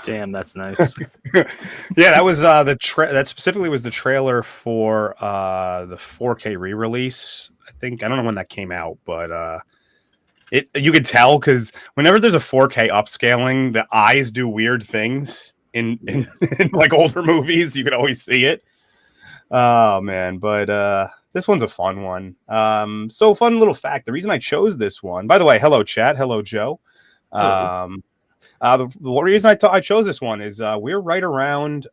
Damn, that's nice. Yeah, that was that specifically was the trailer for the 4K re-release. I don't know when that came out, but you could tell because whenever there's a 4K upscaling, the eyes do weird things in like older movies. You could always see it. Oh man, but this one's a fun one. So fun little fact. The reason I chose this one, by the way, hello chat, hello Joe. The reason I chose this one is we're right around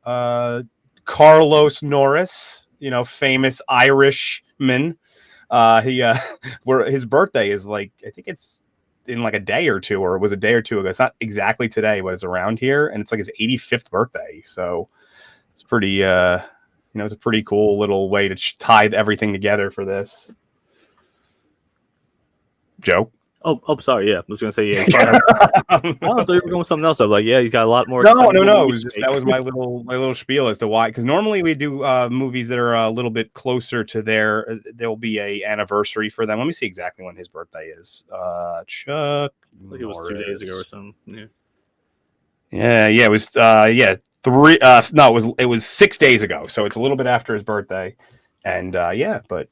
Carlos Norris, famous Irishman. His birthday is like, I think it's in like a day or two, or it was a day or two ago. It's not exactly today, but it's around here, and it's like his 85th birthday. So it's pretty, it's a pretty cool little way to tie everything together for this. Joe? Oh, sorry. Yeah, I was gonna say yeah. I thought you were going with something else. I'm like, yeah, he's got a lot more. No. It was just that was my little spiel as to why. Because normally we do movies that are a little bit closer to there'll be a anniversary for them. Let me see exactly when his birthday is. Chuck. Like it was 2 days ago or something. Yeah. It was. Three. No, it was 6 days ago. So it's a little bit after his birthday, and but.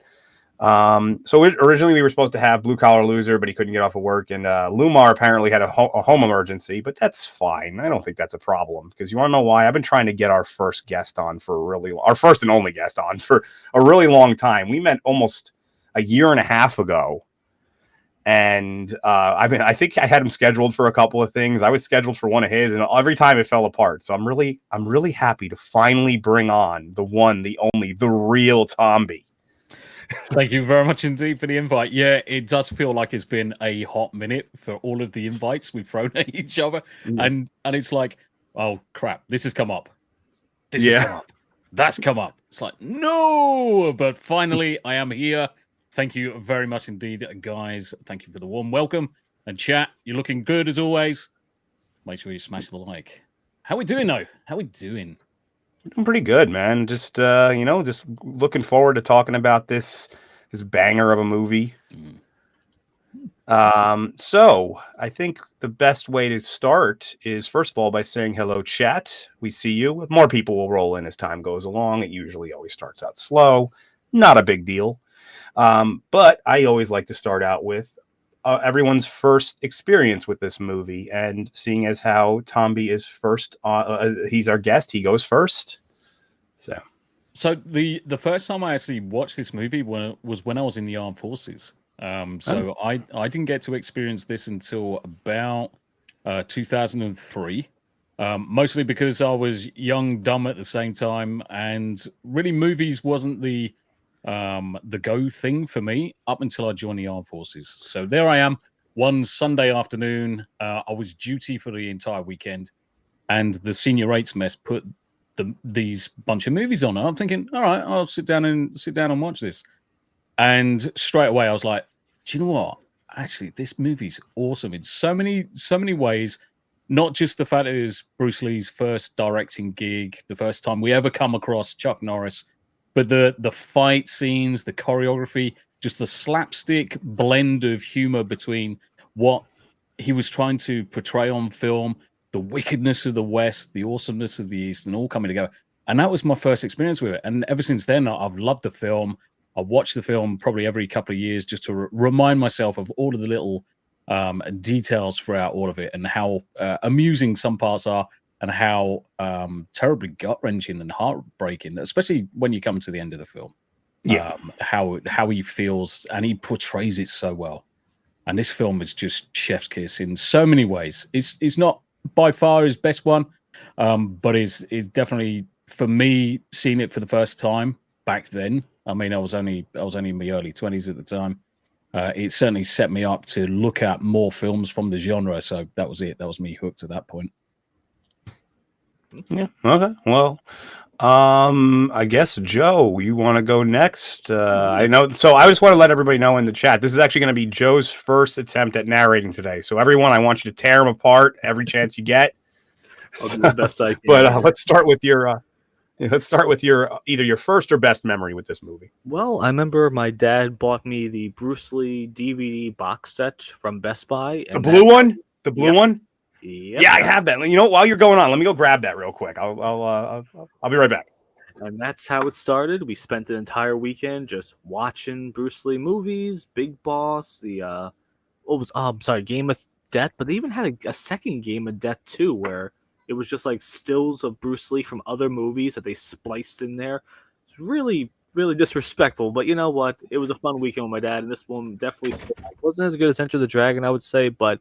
So originally we were supposed to have Blue Collar Loser, but he couldn't get off of work, and Lumar apparently had a home emergency, but that's fine. I don't think that's a problem, because you want to know why? I've been trying to get our first guest on our first and only guest on for a really long time. We met almost a year and a half ago, and I think I had him scheduled for a couple of things. I was scheduled for one of his, and every time it fell apart. So I'm really happy to finally bring on the one, the only, the real Tomby. Thank you very much indeed for the invite. Yeah, it does feel like it's been a hot minute for all of the invites we've thrown at each other. And it's like, oh crap, this has come up. This has come up. That's come up. It's like, no, but finally I am here. Thank you very much indeed, guys. Thank you for the warm welcome. And chat, you're looking good as always. Make sure you smash the like. How we doing though? How we doing? Doing pretty good, man. Just just looking forward to talking about this banger of a movie. So I think the best way to start is, first of all, by saying hello, chat. We see you. More people will roll in as time goes along. It usually always starts out slow. Not a big deal. But I always like to start out with everyone's first experience with this movie, and seeing as how Tomby is first, he's our guest, he goes first. So the first time I actually watched this movie was when I was in the armed forces. I didn't get to experience this until about 2003, mostly because I was young, dumb at the same time, and really movies wasn't the go thing for me up until I joined the armed forces. So there I am, one Sunday afternoon. I was duty for the entire weekend, and the senior rates mess put these bunch of movies on. I'm thinking, all right, I'll sit down and watch this. And straight away I was like, do you know what? Actually, this movie's awesome in so many ways. Not just the fact it is Bruce Lee's first directing gig, the first time we ever come across Chuck Norris, but the fight scenes, the choreography, just the slapstick blend of humor between what he was trying to portray on film, the wickedness of the West, the awesomeness of the East, and all coming together. And that was my first experience with it. And ever since then, I've loved the film. I watch the film probably every couple of years just to remind myself of all of the little details throughout all of it, and how amusing some parts are, and how terribly gut-wrenching and heartbreaking, especially when you come to the end of the film. Yeah, how he feels, and he portrays it so well. And this film is just chef's kiss in so many ways. It's not by far his best one, but it's definitely, for me, seeing it for the first time back then. I mean, I was only in my early 20s at the time. It certainly set me up to look at more films from the genre. So that was it. That was me hooked at that point. Yeah. Okay. Well, I guess Joe, you want to go next? I know. So I just want to let everybody know in the chat, this is actually going to be Joe's first attempt at narrating today. So everyone, I want you to tear him apart every chance you get. I'll do the best I can. But let's start with your either your first or best memory with this movie. Well, I remember my dad bought me the Bruce Lee DVD box set from Best Buy. The blue one? The blue one? Yep. Yeah, I have that. You know, while you're going on, let me go grab that real quick. I'll be right back. And that's how it started. We spent an entire weekend just watching Bruce Lee movies, Big Boss, Game of Death, but they even had a second Game of Death too, where it was just like stills of Bruce Lee from other movies that they spliced in there. It's really, really disrespectful, but you know what? It was a fun weekend with my dad, and this one definitely wasn't as good as Enter the Dragon, I would say, but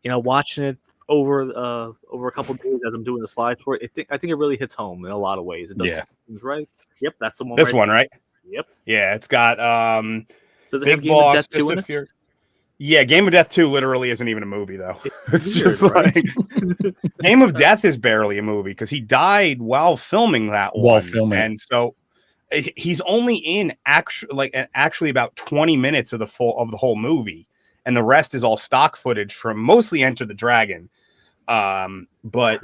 watching it over a couple of days as I'm doing the slides for it, I think it really hits home in a lot of ways. It does things right. Yep, that's the one. This one, right? Yep. Yeah, it's got Does it Big have Game Boss, of Death 2 in it? Yeah, Game of Death 2 literally isn't even a movie, though. It's weird, just right? like Game of Death is barely a movie because he died while filming that one. And so he's only in actually about 20 minutes of the whole movie, and the rest is all stock footage from mostly Enter the Dragon. But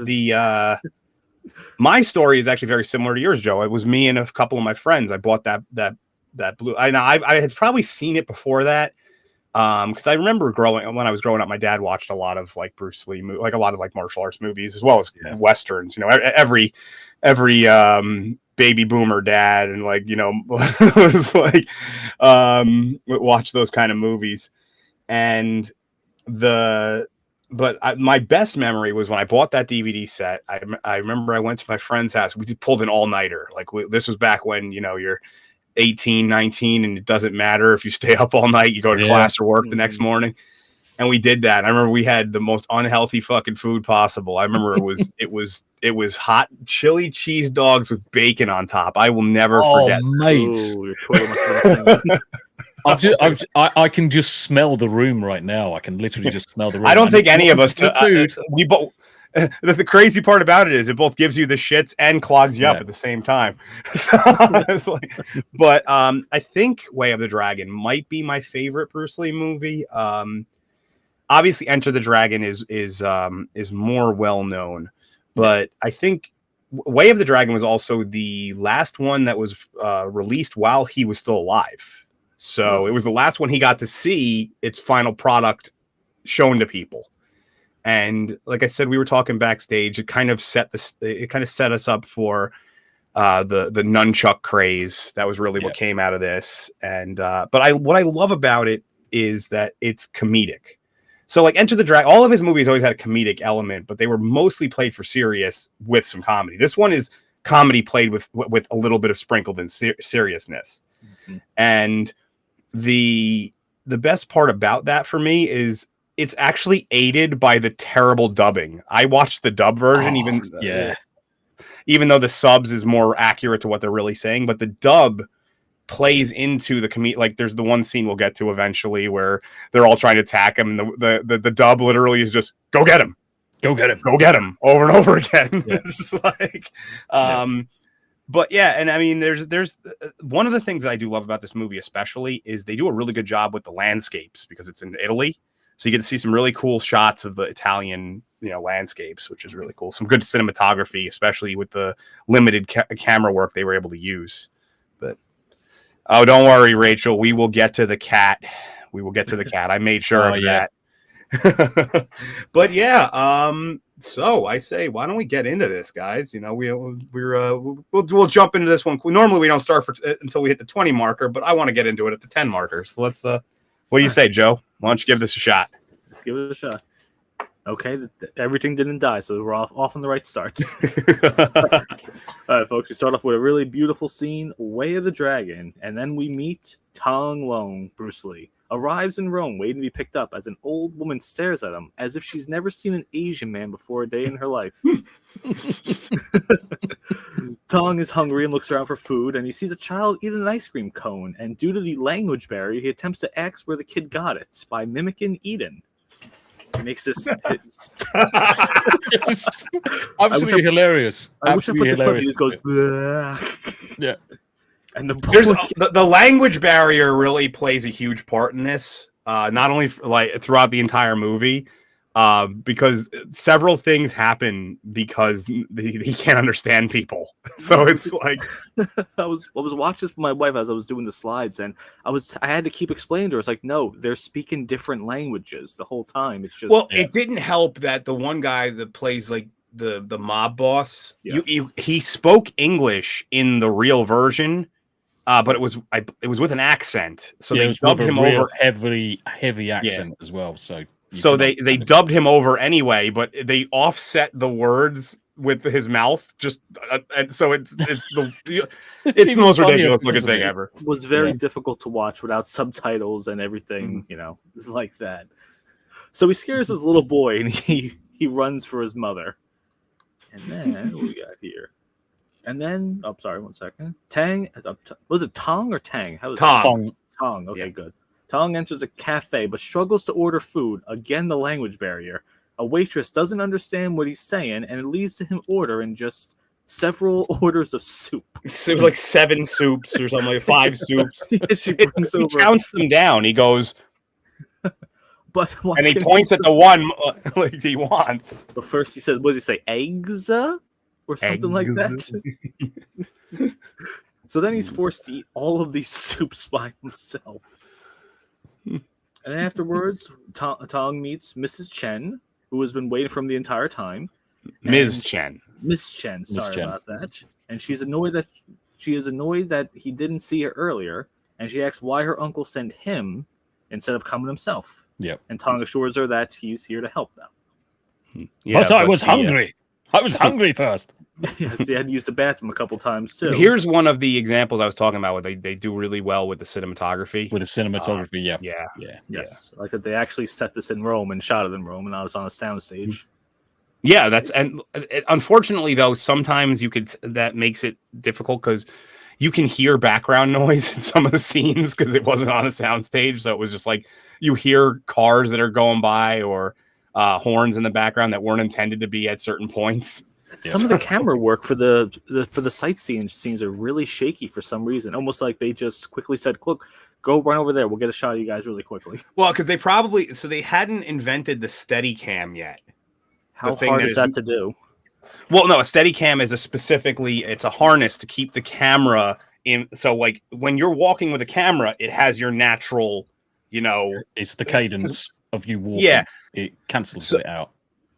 my story is actually very similar to yours, Joe. It was me and a couple of my friends. I bought that blue. I had probably seen it before that. Because I remember when I was growing up, my dad watched a lot of like Bruce Lee, like a lot of like martial arts movies as well as westerns. Every baby boomer dad and was like watch those kind of movies. And my best memory was when I bought that DVD set. I remember I went to my friend's house. We pulled an all-nighter. This was back when you're 18, 19, and it doesn't matter if you stay up all night, you go to class or work the next morning. And we did that. I remember we had the most unhealthy fucking food possible. I remember it was hot chili cheese dogs with bacon on top. I will never forget. Mate. I can just smell the room right now. I can literally just smell the room. I don't think any of us the crazy part about it is it both gives you the shits and clogs you up at the same time. So it's but I think Way of the Dragon might be my favorite Bruce Lee movie. Obviously Enter the Dragon is more well known, but I think Way of the Dragon was also the last one that was released while he was still alive. So it was the last one he got to see its final product shown to people. And like I said, we were talking backstage. It kind of set us up for the nunchuck craze. That was really what came out of this. And but what I love about it is that it's comedic. So like Enter the Dragon, all of his movies always had a comedic element, but they were mostly played for serious with some comedy. This one is comedy played with a little bit of sprinkled in seriousness. Mm-hmm. And the best part about that for me is it's actually aided by the terrible dubbing. I watched the dub version, even though the subs is more accurate to what they're really saying, but the dub plays into the comedy. Like there's the one scene we'll get to eventually where they're all trying to attack him, and the dub literally is just go get him, over and over again. Yeah. It's just like, but yeah, and I mean, there's one of the things that I do love about this movie, especially, is they do a really good job with the landscapes because it's in Italy. So you get to see some really cool shots of the Italian, landscapes, which is really cool. Some good cinematography, especially with the limited camera work they were able to use. But don't worry, Rachel, we will get to the cat. I made sure of that. But yeah, so I say, why don't we get into this, guys? We'll jump into this one. Normally we don't start until we hit the 20 marker, but I want to get into it at the 10 marker. So let's. What do you say, Joe? Why don't you give this a shot? Let's give it a shot. Okay, everything didn't die, so we're off on the right start. All right, folks, we start off with a really beautiful scene, Way of the Dragon, and then we meet Tong Long, Bruce Lee. Arrives in Rome, waiting to be picked up as an old woman stares at him as if she's never seen an Asian man before a day in her life. Tong is hungry and looks around for food, and he sees a child eat an ice cream cone, and due to the language barrier, he attempts to ask where the kid got it by mimicking Eden. He makes this absolutely hilarious. I wish I put the clip. He just goes, yeah. And the language barrier really plays a huge part in this. Not only throughout the entire movie, because several things happen because he can't understand people. So it's like I was watching this with my wife as I was doing the slides, and I had to keep explaining to her. It's like, no, they're speaking different languages the whole time. It's just it didn't help that the one guy that plays like the mob boss, he spoke English in the real version. But it was with an accent, so they dubbed him over heavy accent as well. So they dubbed him over anyway, but they offset the words with his mouth. Just and so it's the most ridiculous looking thing ever. It was very difficult to watch without subtitles and everything, like that. So he scares his little boy, and he runs for his mother. And then what we got here? And then, sorry, 1 second. Tang, was it Tong or Tang? How was Tong. It? Tong. Okay, good. Tong enters a cafe, but struggles to order food. Again, the language barrier. A waitress doesn't understand what he's saying, and it leads to him ordering just several orders of soup. So it was like 7 soups or something, like 5 soups. She brings he counts them down. He goes, and he points at the one like he wants. But first he says, what does he say? Eggs? Or something like that. So then he's forced to eat all of these soups by himself. And then afterwards, Tong meets Mrs. Chen, who has been waiting for him the entire time. Ms. Chen. Sorry about that. And she is annoyed that he didn't see her earlier, and she asks why her uncle sent him instead of coming himself. Yep. And Tong assures her that he's here to help them. But I was hungry. I was hungry first. Yes, they had to use the bathroom a couple times too. Here's one of the examples I was talking about where they do really well with the cinematography. Yes. Like that they actually set this in Rome and shot it in Rome, and I was on a soundstage. Yeah, unfortunately though, sometimes that makes it difficult because you can hear background noise in some of the scenes because it wasn't on a soundstage, so it was just like you hear cars that are going by or horns in the background that weren't intended to be at certain points. Some of the camera work for the sightseeing scenes are really shaky for some reason. Almost like they just quickly said, "Look, go run over there. We'll get a shot of you guys really quickly." Well, because they hadn't invented the Steadicam yet. How hard is that to do? Well, no, a Steadicam is it's a harness to keep the camera in. So, like when you're walking with a camera, it has your natural, it's the cadence of you walking. Yeah, it cancels it out.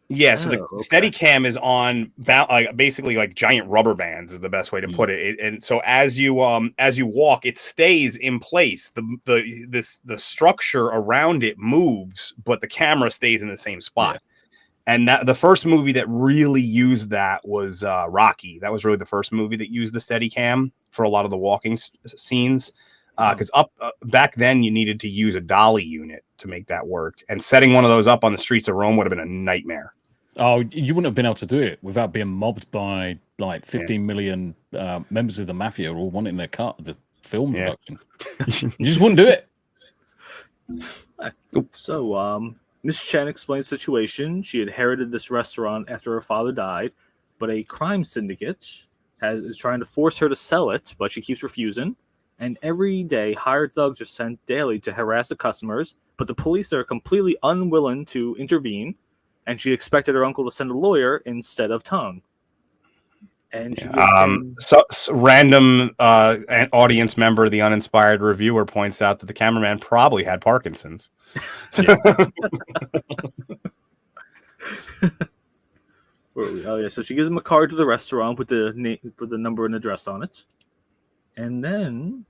Yeah, so the Steadicam is on basically like giant rubber bands is the best way to put it. And so as you walk, it stays in place. The structure around it moves, but the camera stays in the same spot. Yeah. And that the first movie that really used that was Rocky. That was really the first movie that used the Steadicam for a lot of the walking scenes. Because back then you needed to use a dolly unit to make that work, and setting one of those up on the streets of Rome would have been a nightmare. Oh, you wouldn't have been able to do it without being mobbed by like 15 million members of the mafia all wanting their cut of the film production. You just wouldn't do it. So, Miss Chen explains the situation. She inherited this restaurant after her father died, but a crime syndicate is trying to force her to sell it, but she keeps refusing. And every day, hired thugs are sent daily to harass the customers, but the police are completely unwilling to intervene, and she expected her uncle to send a lawyer instead of Tong. And she so random an audience member, the uninspired reviewer, points out that the cameraman probably had Parkinson's. Where are we? Oh yeah, so she gives him a card to the restaurant with the number and address on it. And then,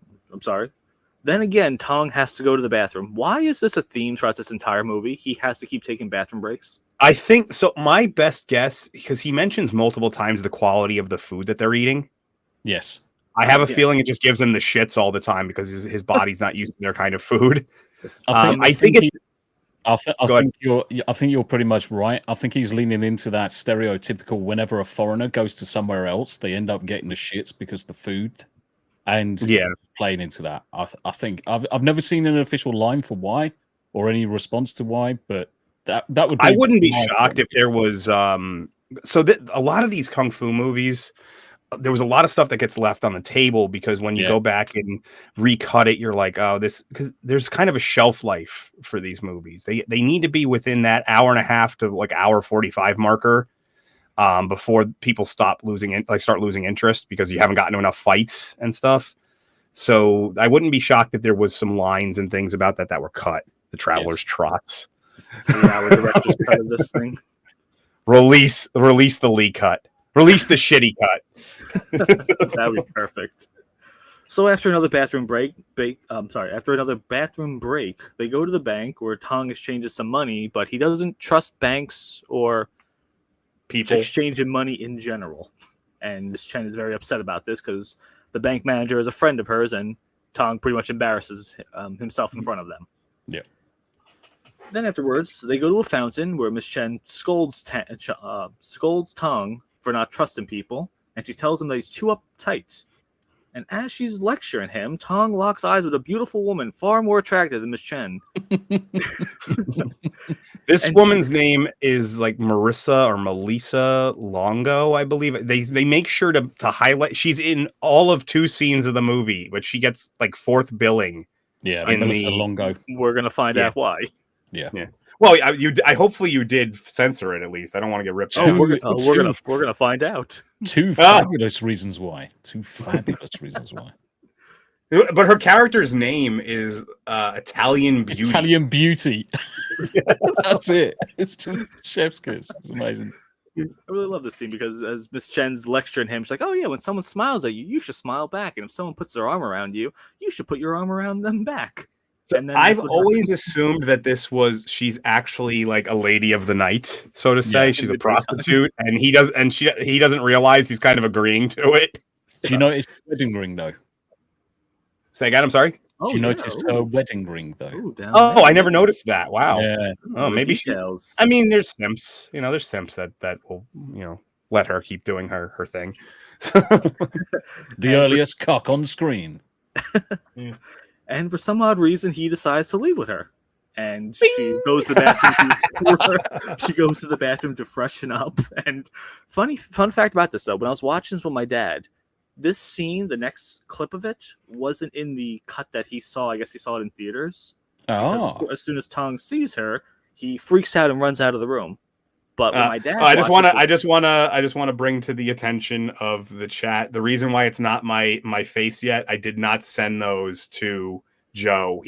then again, Tong has to go to the bathroom. Why is this a theme throughout this entire movie? He has to keep taking bathroom breaks? I think so. My best guess, because he mentions multiple times the quality of the food that they're eating. Yes. I have a feeling it just gives him the shits all the time because his body's not used to their kind of food. I think you're pretty much right. I think he's leaning into that stereotypical whenever a foreigner goes to somewhere else, they end up getting the shits because the food. And playing into that, I think I've never seen an official line for why or any response to why, but that would be. I wouldn't be shocked if there was. A lot of these kung fu movies there was a lot of stuff that gets left on the table because when you go back and recut it, you're like, oh, this, because there's kind of a shelf life for these movies. They need to be within that hour and a half to like hour 45 marker before people start losing interest because you haven't gotten enough fights and stuff. So I wouldn't be shocked if there was some lines and things about that were cut. The Traveler's Trots. 3 hour director's cut of this thing. Release the Lee cut. Release the shitty cut. That would be perfect. So after another bathroom break, they go to the bank where Tong exchanges some money, but he doesn't trust banks or people exchanging money in general. And Miss Chen is very upset about this because the bank manager is a friend of hers, and Tong pretty much embarrasses himself in front of them. Yeah. Then afterwards, they go to a fountain where Miss Chen scolds Tong for not trusting people, and she tells him that he's too uptight. And as she's lecturing him, Tong locks eyes with a beautiful woman far more attractive than Miss Chen. This woman's name is like Marissa or Melissa Longo, I believe. They make sure to highlight. She's in all of 2 scenes of the movie, but she gets like 4th billing. Yeah, in the Longo. We're gonna find out why. Yeah. Well, I hopefully you did censor it at least. I don't want to get ripped. We're gonna find out. 2 fabulous reasons why. 2 fabulous reasons why. But her character's name is Italian Beauty. Italian Beauty. That's it. It's just chef's kiss. It's amazing. I really love this scene because as Miss Chen's lecturing him, she's like, "Oh yeah, when someone smiles at you, you should smile back, and if someone puts their arm around you, you should put your arm around them back." So I've always assumed that she's actually like a lady of the night, so to say. She's a prostitute, and he doesn't realize he's kind of agreeing to it. Do you notice the wedding ring though? Say again, I'm sorry. Do you notice her wedding ring though? I never noticed that. Wow. Yeah. Oh, maybe details. I mean, there's simps. There's simps that will let her keep doing her thing. The earliest cock on screen. Yeah. And for some odd reason, he decides to leave with her. And she goes to the bathroom. She goes to the bathroom to freshen up. And fun fact about this, though, when I was watching this with my dad, this scene, the next clip of it, wasn't in the cut that he saw. I guess he saw it in theaters. Oh. As soon as Tong sees her, he freaks out and runs out of the room. But when my dad, I just want to bring to the attention of the chat the reason why it's not my face yet. I did not send those to Joe.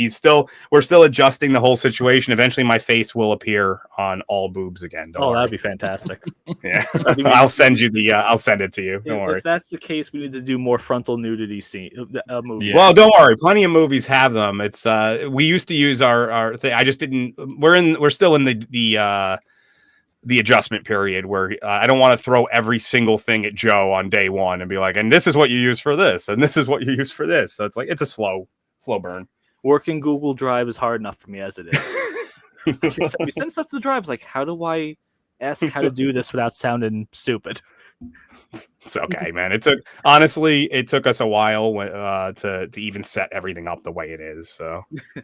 We're still adjusting the whole situation. Eventually, my face will appear on all boobs again. Don't worry. That'd be fantastic. Yeah, I'll send it to you. Don't worry. If that's the case, we need to do more frontal nudity movies. Yes. Well, don't worry. Plenty of movies have them. It's we used to use our thing. I just didn't. We're still in the adjustment period where I don't want to throw every single thing at Joe on day one and be like, and this is what you use for this, and this is what you use for this. So it's like it's a slow burn. Working Google Drive is hard enough for me as it is. We send stuff to the drive. It's like, how do I ask how to do this without sounding stupid? It's okay, man. It took us a while to even set everything up the way it is. So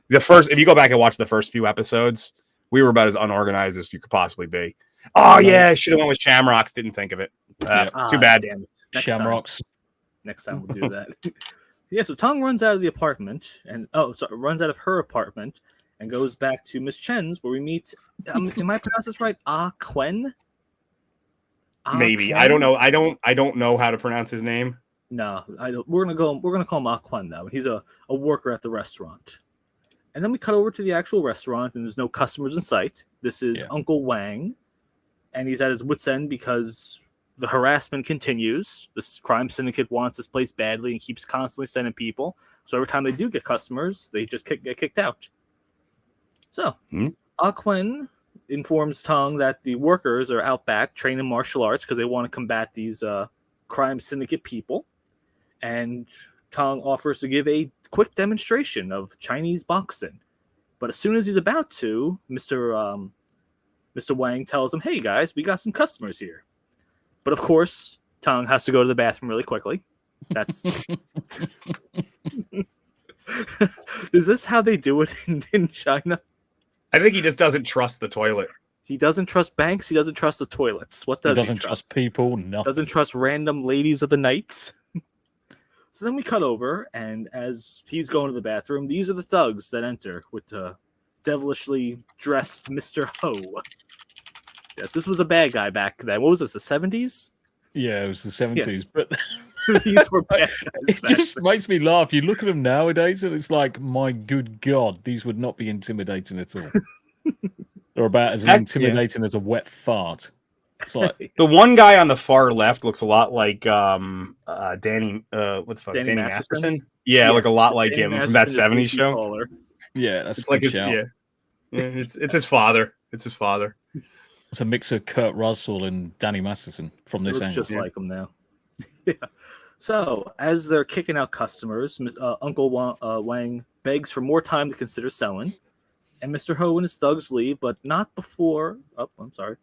if you go back and watch the first few episodes, we were about as unorganized as you could possibly be. Oh yeah, should have went with Shamrocks. Didn't think of it. Too bad. Damn it. Shamrocks. Next time we'll do that. Yeah, so Tong runs out of the apartment runs out of her apartment and goes back to Miss Chen's where we meet. Am I pronouncing this right? Ah Quen. Maybe I don't know. I don't know how to pronounce his name. No, I don't. We're gonna call him Ah Quen though. He's a worker at the restaurant. And then we cut over to the actual restaurant, and there's no customers in sight. This is Uncle Wang, and he's at his wit's end because the harassment continues. This crime syndicate wants this place badly and keeps constantly sending people. So every time they do get customers, they just get kicked out. So Ah Quen informs Tong that the workers are out back training martial arts because they want to combat these crime syndicate people. And Tong offers to give a quick demonstration of Chinese boxing. But as soon as he's about to, Mr. Wang tells him, "Hey guys, we got some customers here." But of course, Tong has to go to the bathroom really quickly. That's is this how they do it in China? I think he just doesn't trust the toilet. He doesn't trust banks. He doesn't trust the toilets. What does He he doesn't trust people. Nothing. Doesn't trust random ladies of the night. So then we cut over, and as he's going to the bathroom, these are the thugs that enter with the devilishly dressed Mr. Ho. Yes, this was a bad guy back then. What was this, the 70s? Yeah, it was the 70s. Yes. But These were bad guys. it just makes me laugh. You look at them nowadays, and it's like, my good God, these would not be intimidating at all. They're about as intimidating as a wet fart. It's like the one guy on the far left looks a lot like Danny. What the fuck? Danny Masterson. Yeah, like a lot like Danny him from that Masterson '70s show. Taller. Yeah, that's it's like his it's his father. It's his father. It's a mix of Kurt Russell and Danny Masterson from this looks angle. just like him now. Yeah. So as they're kicking out customers, Uncle Wang begs for more time to consider selling, and Mr. Ho and his thugs leave, but not before. Oh, I'm sorry.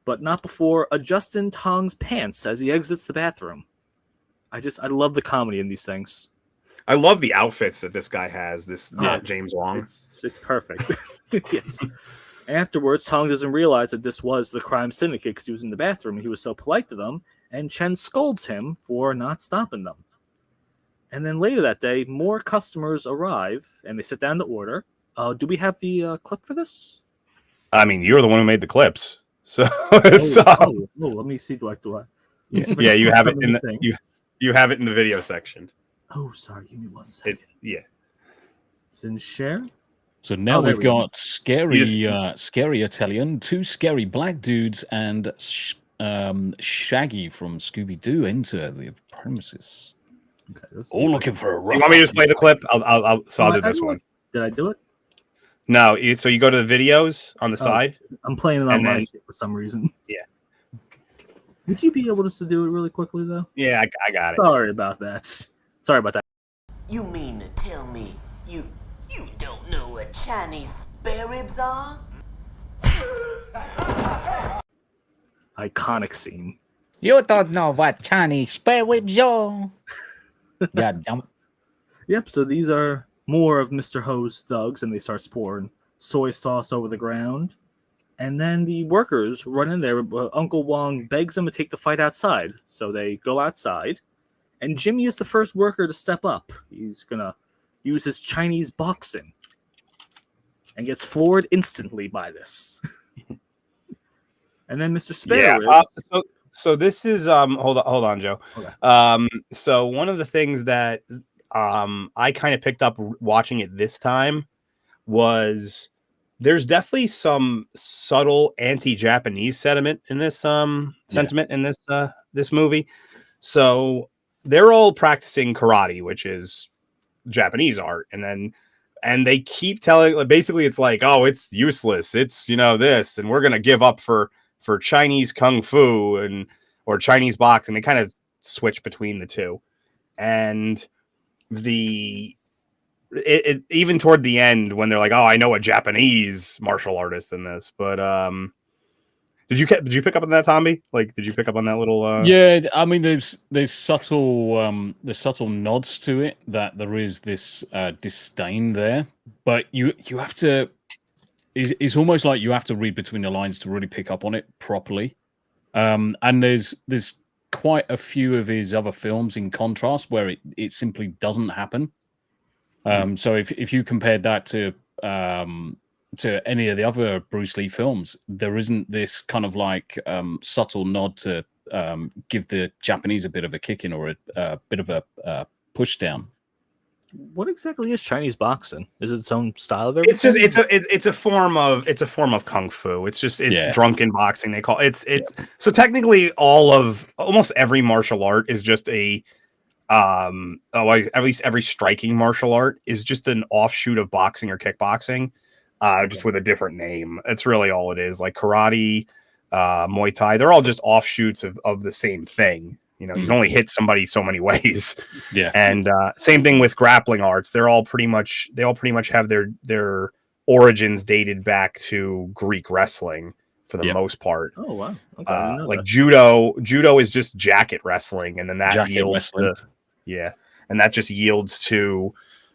But not before adjusting Tong's pants as he exits the bathroom. I love the comedy in these things. I love the outfits that this guy has. James Wong. It's perfect. Yes. Afterwards, Tong doesn't realize that this was the crime syndicate because he was in the bathroom and he was so polite to them, and Chen scolds him for not stopping them. And then later that day, more customers arrive and they sit down to order. Do we have the clip for this? I mean, you're the one who made the clips. So let me see. Do I? Yeah, you have it in the you have it in the video section. Oh, sorry. Give me 1 second. It's in share. So now we've got scary Italian, 2 scary black dudes, and Shaggy from Scooby Doo enter the premises. Okay, all looking for a rough. You want me to just play the clip? I'll do this one. Did I do it? No, so you go to the videos on the side. I'm playing it on my shit for some reason. Yeah. Would you be able to do it really quickly, though? Yeah, I got it. Sorry about that. Sorry about that. You mean to tell me you don't know what Chinese spare ribs are? Iconic scene. You don't know what Chinese spare ribs are? God damn it. Yep, so these are more of Mr. Ho's thugs, and they start pouring soy sauce over the ground. And then the workers run in there. Uncle Wong begs them to take the fight outside. So they go outside. And Jimmy is the first worker to step up. He's going to use his Chinese boxing. And gets floored instantly by this. And then Mr. Spare so this is hold on, Joe. Okay. So one of the things that I kind of picked up watching it this time was there's definitely some subtle anti-Japanese sentiment in this this movie. So they're all practicing karate, which is Japanese art, and they keep telling, basically it's like, oh, it's useless, it's this, and we're gonna give up for Chinese kung fu or Chinese boxing. They kind of switch between the two, and even toward the end when they're like, oh, I know a Japanese martial artist in this, but did you pick up on that, Tommy? Like, did you pick up on that little? Yeah, I mean, there's subtle nods to it, that there is this disdain there, but you have to. It's almost like you have to read between the lines to really pick up on it properly. And there's quite a few of his other films in contrast where it simply doesn't happen. So if you compared that to any of the other Bruce Lee films, there isn't this kind of like subtle nod to give the Japanese a bit of a kick in or a bit of a push down. What exactly is Chinese boxing? Is it its own style of everything? It's a form of kung fu. It's drunken boxing, they call it. So technically almost every martial art is just a at least every striking martial art is just an offshoot of boxing or kickboxing, just with a different name. That's really all it is. Like karate, Muay Thai, they're all just offshoots of the same thing. You can only hit somebody so many ways. Yeah. And same thing with grappling arts. They all pretty much have their origins dated back to Greek wrestling for the most part. Oh wow. Okay, like judo is just jacket wrestling, and then that yields to and that just yields to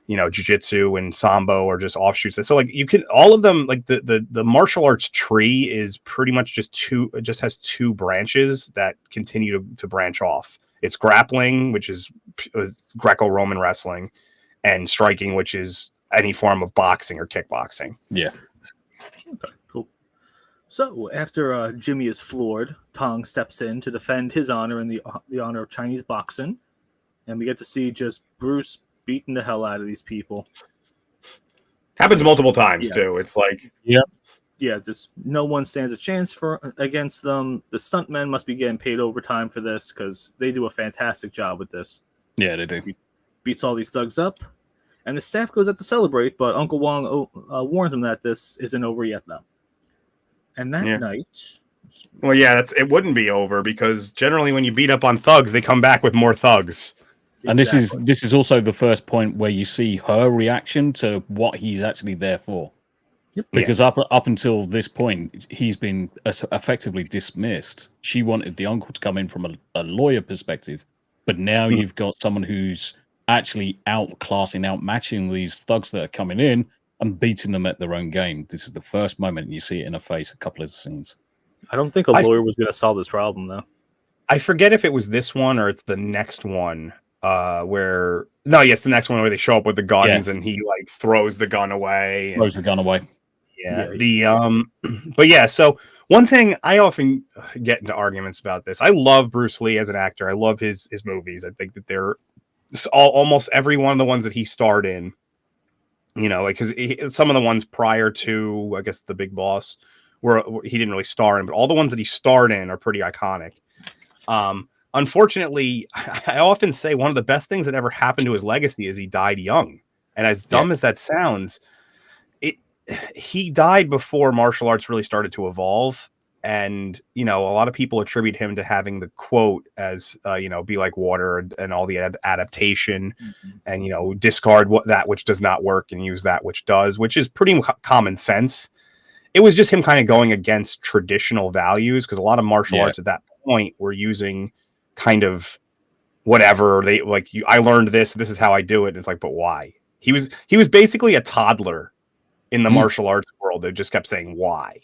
jiu-jitsu and sambo are just offshoots. So like you can all of them, like the martial arts tree is pretty much just has two branches that continue to branch off. It's grappling, which is Greco-Roman wrestling, and striking, which is any form of boxing or kickboxing. Yeah. Okay, cool. So after Jimmy is floored, Tong steps in to defend his honor and the honor of Chinese boxing, and we get to see just Bruce beating the hell out of these people. Happens multiple times too. It's like, yeah, just no one stands a chance against them. The stuntmen must be getting paid overtime for this because they do a fantastic job with this. Yeah, they do. Beats all these thugs up, and the staff goes out to celebrate, but Uncle Wong warns them that this isn't over yet, though. And that night... Well, yeah, it wouldn't be over, because generally when you beat up on thugs, they come back with more thugs. And this is also the first point where you see her reaction to what he's actually there for. Yep. Because up until this point, he's been effectively dismissed. She wanted the uncle to come in from a lawyer perspective, but now you've got someone who's actually outmatching these thugs that are coming in and beating them at their own game. This is the first moment you see it in her face. A couple of scenes. I don't think a lawyer was going to solve this problem, though. I forget if it was this one or it's the next one. It's the next one where they show up with the guns and he like throws the gun away. Throws the gun away. Yeah. But yeah, so one thing I often get into arguments about this. I love Bruce Lee as an actor. I love his movies. I think that they're almost every one of the ones that he starred in, because some of the ones prior to, I guess, The Big Boss, where he didn't really star in, but all the ones that he starred in are pretty iconic. Unfortunately, I often say one of the best things that ever happened to his legacy is he died young. And as dumb as that sounds, he died before martial arts really started to evolve. And, a lot of people attribute him to having the quote as, be like water and all the adaptation and, discard that which does not work and use that which does, which is pretty common sense. It was just him kind of going against traditional values, because a lot of martial arts at that point were using kind of whatever they like. I learned this is how I do it. And it's like, but why? He was basically a toddler in the martial arts world that just kept saying why.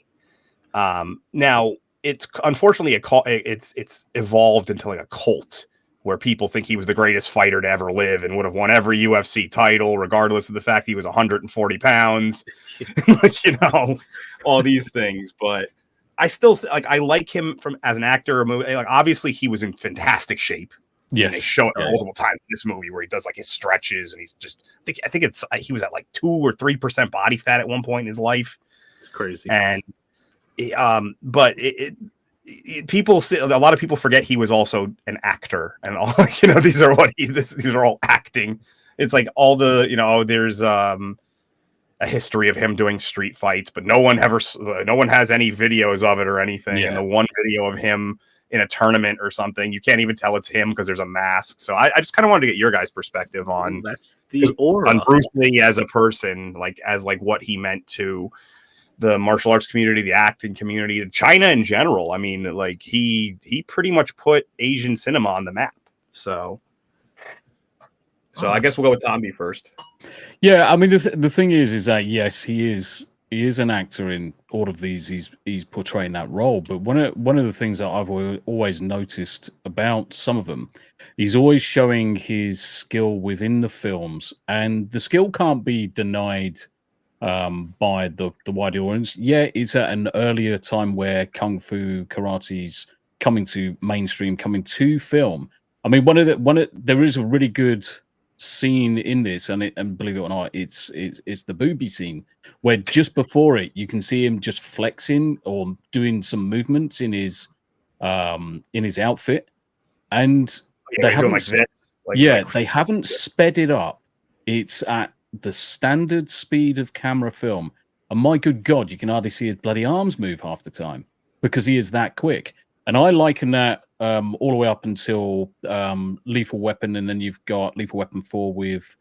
Now it's unfortunately it's evolved into like a cult where people think he was the greatest fighter to ever live and would have won every UFC title, regardless of the fact he was 140 pounds, all these things. But I still I like him as an actor or movie. Like, obviously he was in fantastic shape. Yes. And they show it multiple times in this movie where he does like his stretches and he's just, I think he was at like 2 or 3% body fat at one point in his life. It's crazy. And, but people still, a lot of people forget he was also an actor and all, these are all acting. It's like all the, there's, a history of him doing street fights, but no one has any videos of it or anything. Yeah. And the one video of him in a tournament or something, you can't even tell it's him because there's a mask. So I just kind of wanted to get your guys' perspective on that's the aura on Bruce Lee as a person, as what he meant to the martial arts community, the acting community, China in general. I mean, he pretty much put Asian cinema on the map. So I guess we'll go with Tommy first. Yeah, I mean the thing is that yes, he is an actor in all of these. He's portraying that role. But one of the things that I've always noticed about some of them, he's always showing his skill within the films, and the skill can't be denied by the wider audience. Yeah, it's at an earlier time where kung fu, karate's coming to mainstream, coming to film. I mean, there is a really good scene in this, and believe it or not, it's the booby scene where just before it you can see him just flexing or doing some movements in his outfit, and they haven't they haven't sped it up. It's at the standard speed of camera film, and my good God, you can hardly see his bloody arms move half the time because he is that quick. And I liken that all the way up until Lethal Weapon, and then you've got Lethal Weapon 4 with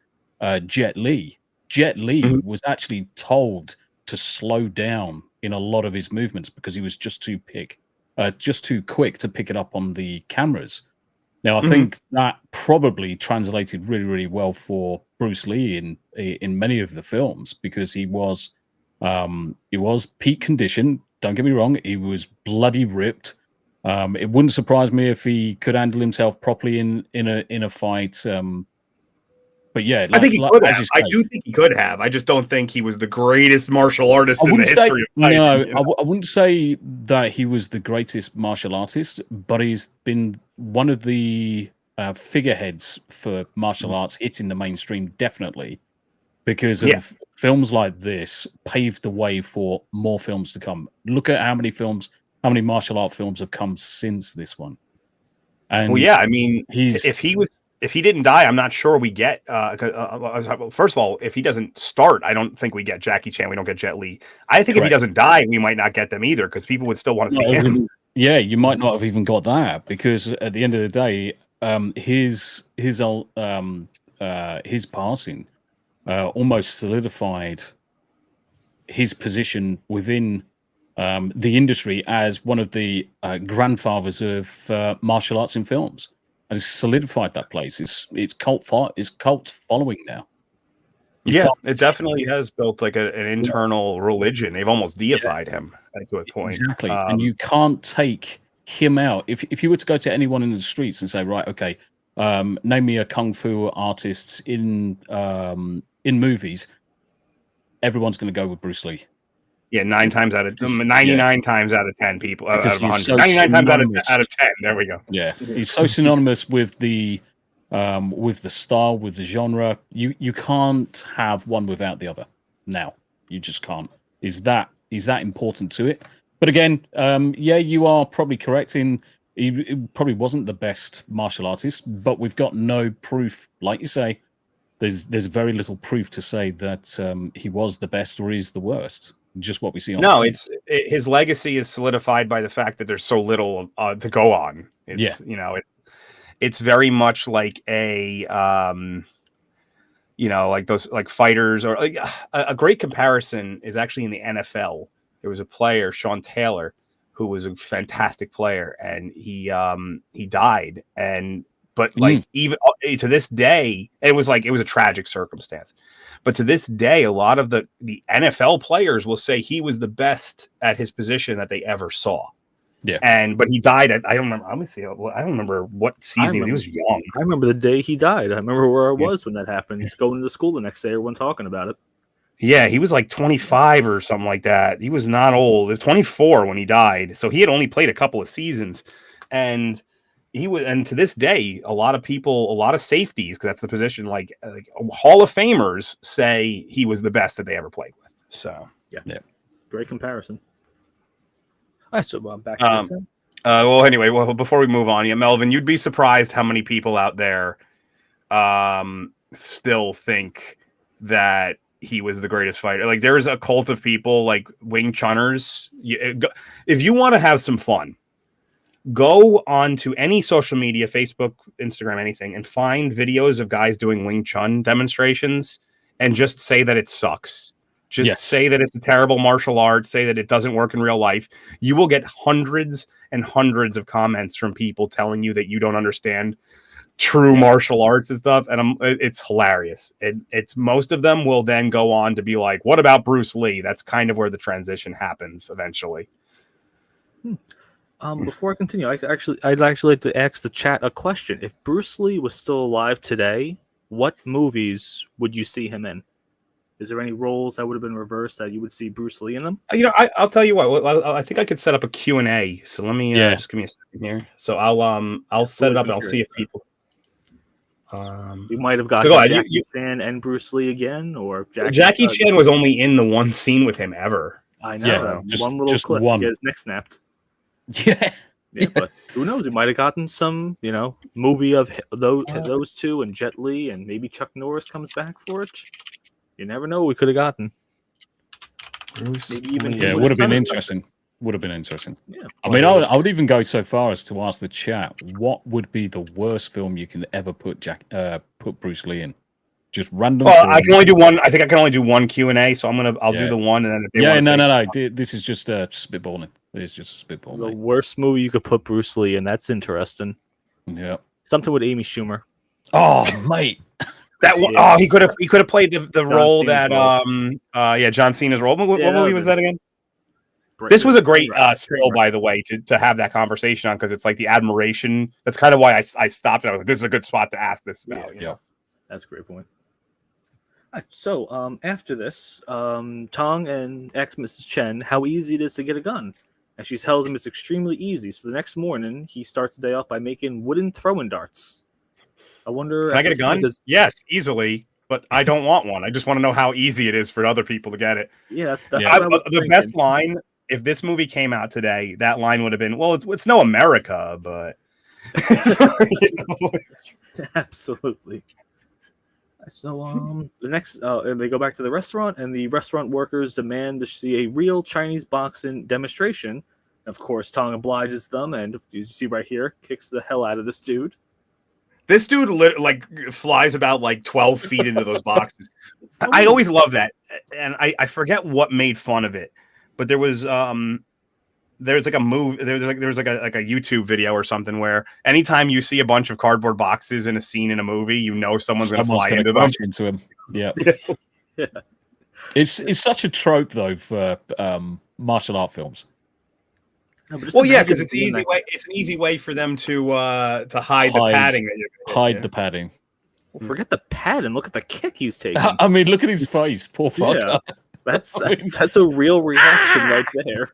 Jet Li. Jet Li was actually told to slow down in a lot of his movements because he was just too quick to pick it up on the cameras. Now, I Mhm. think that probably translated really, really well for Bruce Lee in many of the films because he was peak condition. Don't get me wrong, he was bloody ripped. It wouldn't surprise me if he could handle himself properly in a fight. But yeah, I think he like could as have. you I say, do think he could have. I just don't think he was the greatest martial I artist in the wouldn't say history of fighting. no. You know? I wouldn't say that he was the greatest martial artist, but he's been one of the figureheads for martial arts hitting the mainstream, definitely because Yeah. of films like this paved the way for more films to come. Look at how many martial art films have come since this one. And Well, yeah. I mean, he's if he didn't die, I'm not sure we get. First of all, if he doesn't start, I don't think we get Jackie Chan. We don't get Jet Li. I think if he correct. doesn't die, we might not get them either because people would still want to see Not him. even- yeah, you might not have even got that because at the end of the day, his passing almost solidified his position within the industry as one of the grandfathers of martial arts in films, and it's solidified that place. It's cult following now. You Yeah, can't it definitely has built like an internal religion. They've almost deified him to a point. exactly, and you can't take him out. If you were to go to anyone in the streets and say, right, okay, name me a kung fu artist in movies, everyone's going to go with Bruce Lee. Yeah, 99 times out of 10 people out Because of he's 100. so 99 times synonymous. out of 10. There we go. Yeah, he's so synonymous with the style, with the genre. You can't have one without the other. Now you just can't. He's that important to it. But again, yeah, you are probably correct in he probably wasn't the best martial artist, but we've got no proof, like you say. There's very little proof to say that he was the best or is the worst. Just what we see on. No, his legacy is solidified by the fact that there's so little to go on. It's it's very much like a like those like fighters or like a great comparison is actually in the NFL. There was a player, Sean Taylor, who was a fantastic player, and he died. But like even to this day, it was a tragic circumstance. But to this day, a lot of the NFL players will say he was the best at his position that they ever saw. Yeah. But he died at, I don't remember. Let me see. I don't remember what season he was young. I remember the day he died. I remember where I was when that happened. Going to school the next day, everyone talking about it. Yeah, he was like 25 or something like that. He was not old. He was 24 when he died. So he had only played a couple of seasons. And to this day, a lot of safeties, because that's the position, like Hall of Famers say he was the best that they ever played with. So yeah. Great comparison. All right, so back to this then. Well, anyway, before we move on, Melvin, you'd be surprised how many people out there still think that he was the greatest fighter. Like, there's a cult of people like Wing Chunners. If you want to have some fun, go on to any social media, Facebook, Instagram, anything, and find videos of guys doing Wing Chun demonstrations and just say that it sucks. Just say that it's a terrible martial art, say that it doesn't work in real life. You will get hundreds and hundreds of comments from people telling you that you don't understand true martial arts and stuff. And it's hilarious. It's most of them will then go on to be like, what about Bruce Lee? That's kind of where the transition happens eventually. Before I continue, I'd actually like to ask the chat a question. If Bruce Lee was still alive today, what movies would you see him in? Is there any roles that would have been reversed that you would see Bruce Lee in them? I'll tell you what. I think I could set up a Q&A. So let me just give me a second here. So I'll set it up and I'll see if people. You might have gotten Jackie Chan and Bruce Lee again, or Jackie Chan was only in the one scene with him ever. I know, just one little clip. One. He gets neck snapped. Yeah. Yeah, but who knows? We might have gotten some, movie of those two and Jet Li, and maybe Chuck Norris comes back for it. You never know. We could have gotten. Maybe even it would have been interesting. Would have been interesting. Yeah. I mean, I would even go so far as to ask the chat, what would be the worst film you can ever put Bruce Lee in? Just random. Well, I can only do one. I think I can only do one Q&A, so I'll do the one, and then if they no. This is just spitballing. It's just spitballing. The worst movie you could put Bruce Lee in. That's interesting. Yeah. Something with Amy Schumer. Oh, mate. That one, Yeah. he could have played the role Cena's that role. John Cena's role. What Yeah, movie was that again? Brain- This was a great Brainwreck. still, by the way, to have that conversation on, because it's like the admiration. That's kind of why I stopped. And I was like, this is a good spot to ask this about. You know? That's a great point. All right, so after this, Tong and asks Mrs. Chen how easy it is to get a gun. And she tells him it's extremely easy. So the next morning, he starts the day off by making wooden throwing darts. I wonder... Can I get a gun? Yes, easily, but I don't want one. I just want to know how easy it is for other people to get it. Yeah, that's what I was the thinking. best line, if this movie came out today, that line would have been, well, it's no America, but... Absolutely. So the next they go back to the restaurant, and the restaurant workers demand to see a real Chinese boxing demonstration. Of course, Tong obliges them, and you see right here, kicks the hell out of this dude. This dude flies about like 12 feet into those boxes. I always love that, and I forget what made fun of it, but there's like a movie, there's like a YouTube video or something where anytime you see a bunch of cardboard boxes in a scene in a movie, you know someone's going to fly into him. Yeah. Yeah. It's such a trope though for martial art films. No, well, yeah, because it's an easy way for them to hide the padding. Hide the padding. Well, forget the padding. Look at the kick he's taking. I mean, look at his face. Poor fucker. Yeah, that's a real reaction right there.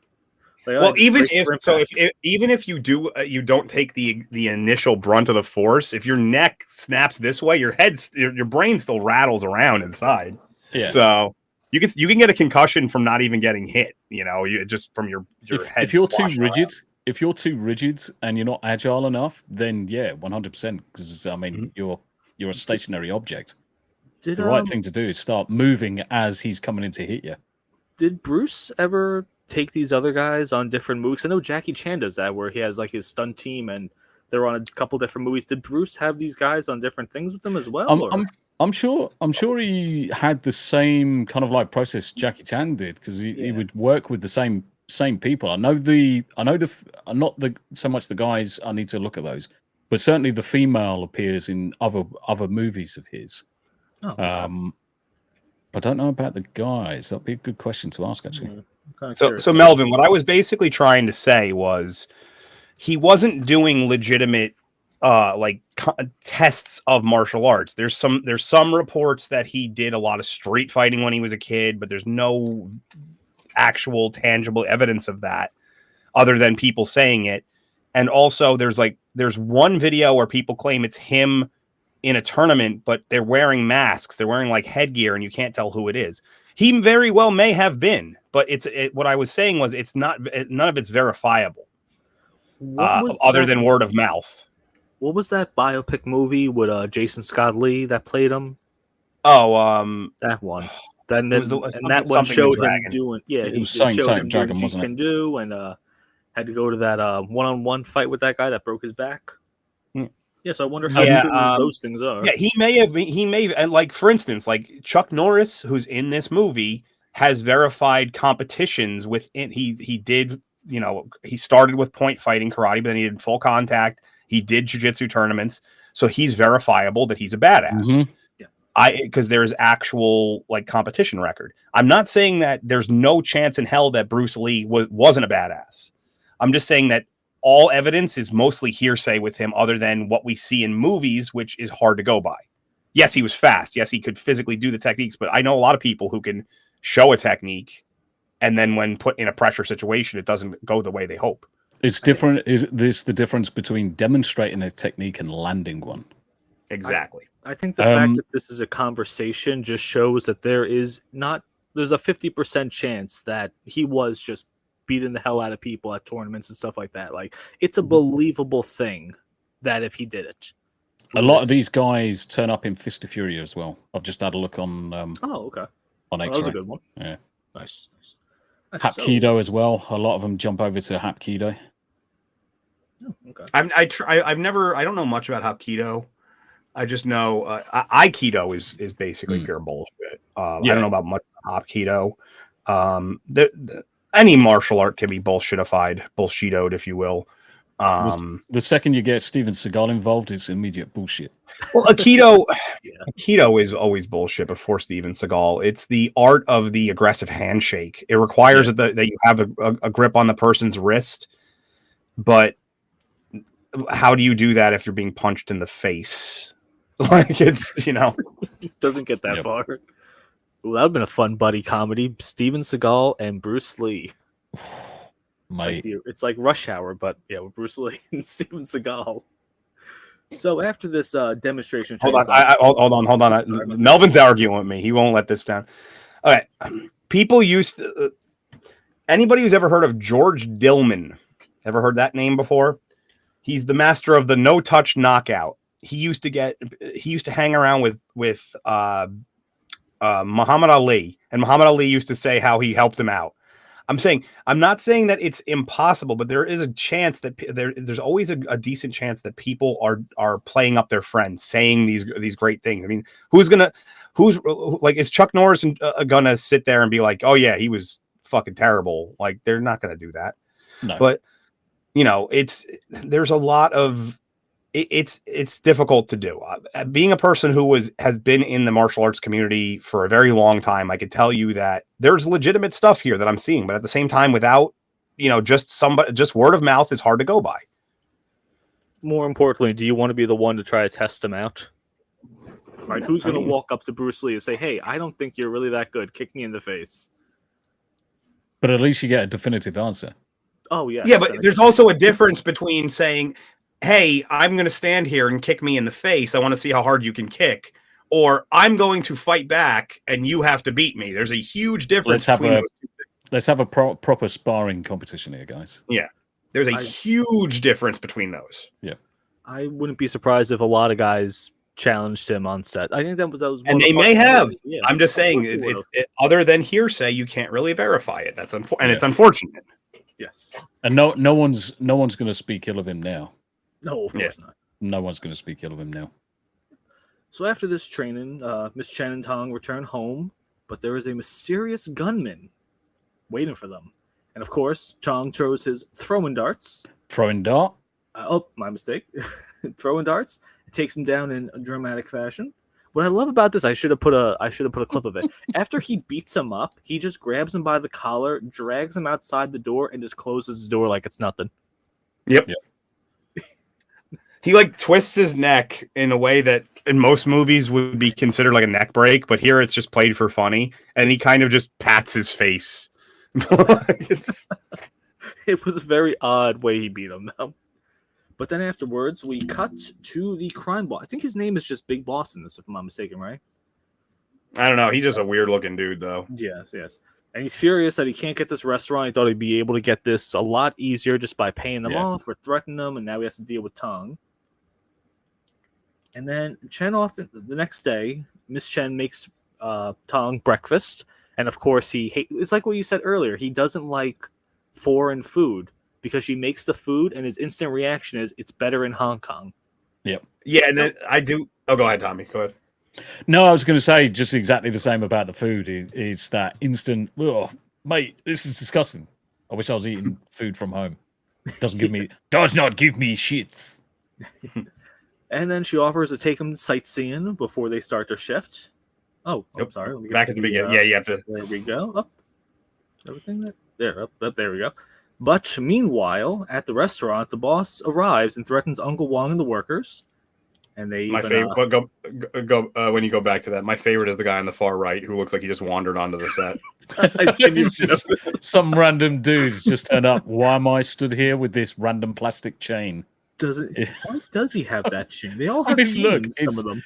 Well, even if you don't take the initial brunt of the force, if your neck snaps this way, your brain still rattles around inside. Yeah. So you can get a concussion from not even getting hit. You know, just from your head. If you're too rigid and you're not agile enough, then yeah, 100%. Because I mean, you're a stationary object. The right thing to do is start moving as he's coming in to hit you. Did Bruce ever take these other guys on different movies? I know Jackie Chan does that, where he has like his stunt team and they're on a couple different movies. Did Bruce have these guys on different things with them as well? I'm sure he had the same kind of like process Jackie Chan did, because he would work with the same people. I know not so much the guys. I need to look at those, but certainly the female appears in other movies of his. Oh, okay. I don't know about the guys. That'd be a good question to ask, actually. So Melvin, what I was basically trying to say was he wasn't doing legitimate tests of martial arts. There's some reports that he did a lot of street fighting when he was a kid, but there's no actual tangible evidence of that other than people saying it. And also there's one video where people claim it's him in a tournament, but they're wearing masks. They're wearing like headgear and you can't tell who it is. He very well may have been, but what I was saying was it's not, none of it's verifiable other than word of mouth. What was that biopic movie with Jason Scott Lee that played him? Oh, that one. That one showed him doing. Yeah, it was something Dragon, what he can do, and had to go to that one-on-one fight with that guy that broke his back. Yeah, so I wonder how true those things are. Yeah, he may have, and like for instance, like Chuck Norris, who's in this movie, has verified competitions within. He did, he started with point fighting karate, but then he did full contact. He did jiu-jitsu tournaments, so he's verifiable that he's a badass. Mm-hmm. Yeah, because there's actual like competition record. I'm not saying that there's no chance in hell that Bruce Lee wasn't a badass. I'm just saying that all evidence is mostly hearsay with him, other than what we see in movies, which is hard to go by. Yes, he was fast. Yes, he could physically do the techniques, but I know a lot of people who can show a technique, and then when put in a pressure situation, it doesn't go the way they hope. It's different. Is this the difference between demonstrating a technique and landing one? Exactly. I think the fact that this is a conversation just shows that there's a 50% chance that he was just beating the hell out of people at tournaments and stuff like that. Like, it's a believable thing that if he did it. A lot of these guys turn up in Fist of Fury as well. I've just had a look on okay. On X-Ray. That was a good one. Yeah. Nice. Hapkido as well. A lot of them jump over to Hapkido. Oh, okay. I don't know much about Hapkido. I just know Aikido is basically pure bullshit. I don't know about much Hapkido. Any martial art can be bullshitoed, if you will. The second you get Steven Seagal involved, it's immediate bullshit. Well, Aikido is always bullshit before Steven Seagal. It's the art of the aggressive handshake. It requires that you have a grip on the person's wrist, but how do you do that if you're being punched in the face? Like, it's, It doesn't get that far. Well, that would have been a fun buddy comedy. Steven Seagal and Bruce Lee. Mate. It's like Rush Hour, but with Bruce Lee and Steven Seagal. So after this demonstration, hold on. Sorry, Melvin's arguing with me. He won't let this down. All right, people used to, anybody who's ever heard of George Dillman, ever heard that name before? He's the master of the no touch knockout. He used to hang around with Muhammad Ali, and Muhammad Ali used to say how he helped him out. I'm not saying that it's impossible, but there is a chance that there's always a decent chance that people are playing up their friends, saying these great things. I mean, who's like, is Chuck Norris gonna sit there and be like, oh yeah, he was fucking terrible? Like, they're not gonna do that. No. But there's a lot of it's difficult to do. Being a person who has been in the martial arts community for a very long time, I could tell you that there's legitimate stuff here that I'm seeing, but at the same time, without just word of mouth is hard to go by. More importantly, do you want to be the one to try to test him out? Right? Who's going to walk up to Bruce Lee and say, "Hey, I don't think you're really that good. Kick me in the face." But at least you get a definitive answer. Oh yes. Yeah, but there's also a difference between saying, hey, I'm going to stand here and kick me in the face. I want to see how hard you can kick. Or I'm going to fight back and you have to beat me. There's a huge difference between those two things. Let's have a proper sparring competition here, guys. Yeah. There's a huge difference between those. Yeah. I wouldn't be surprised if a lot of guys challenged him on set. I think that was and they may have. Yeah. I'm just saying, it's other than hearsay, you can't really verify it. That's and it's unfortunate. Yes. And no one's going to speak ill of him now. No, of course not. No one's going to speak ill of him now. So after this training, Miss Chen and Tong return home, but there is a mysterious gunman waiting for them. And of course, Tong throws his throwing darts. Throwing dart? My mistake. Throwing darts. It takes him down in a dramatic fashion. What I love about this, I should have put a clip of it. After he beats him up, he just grabs him by the collar, drags him outside the door, and just closes the door like it's nothing. Yep. He like twists his neck in a way that in most movies would be considered like a neck break, but here it's just played for funny, and he kind of just pats his face. It was a very odd way he beat him, though. But then afterwards, we cut to the crime boss. I think his name is just Big Boss in this, if I'm not mistaken, right? I don't know. He's just a weird-looking dude, though. Yes. And he's furious that he can't get this restaurant. He thought he'd be able to get this a lot easier just by paying them off or threatening them, and now he has to deal with Tong. And then Chen off the next day, Miss Chen makes Tong breakfast, and of course it's like what you said earlier. He doesn't like foreign food because she makes the food, and his instant reaction is it's better in Hong Kong. Yep. Yeah, and then I do. Oh, go ahead, Tommy. Go ahead. No, I was going to say just exactly the same about the food. It's that instant. Oh, mate, this is disgusting. I wish I was eating food from home. Does not give me shits. And then she offers to take him sightseeing before they start their shift. Oh, I'm sorry. Back at the beginning. Yeah, you have to. There we go. Up. Everything there. Up. There we go. But meanwhile, at the restaurant, the boss arrives and threatens Uncle Wong and the workers. And they favorite. When you go back to that, my favorite is the guy on the far right who looks like he just wandered onto the set. Some random dudes just turned up. Why am I stood here with this random plastic chain? Why does he have that chain? They all have chains, some of them.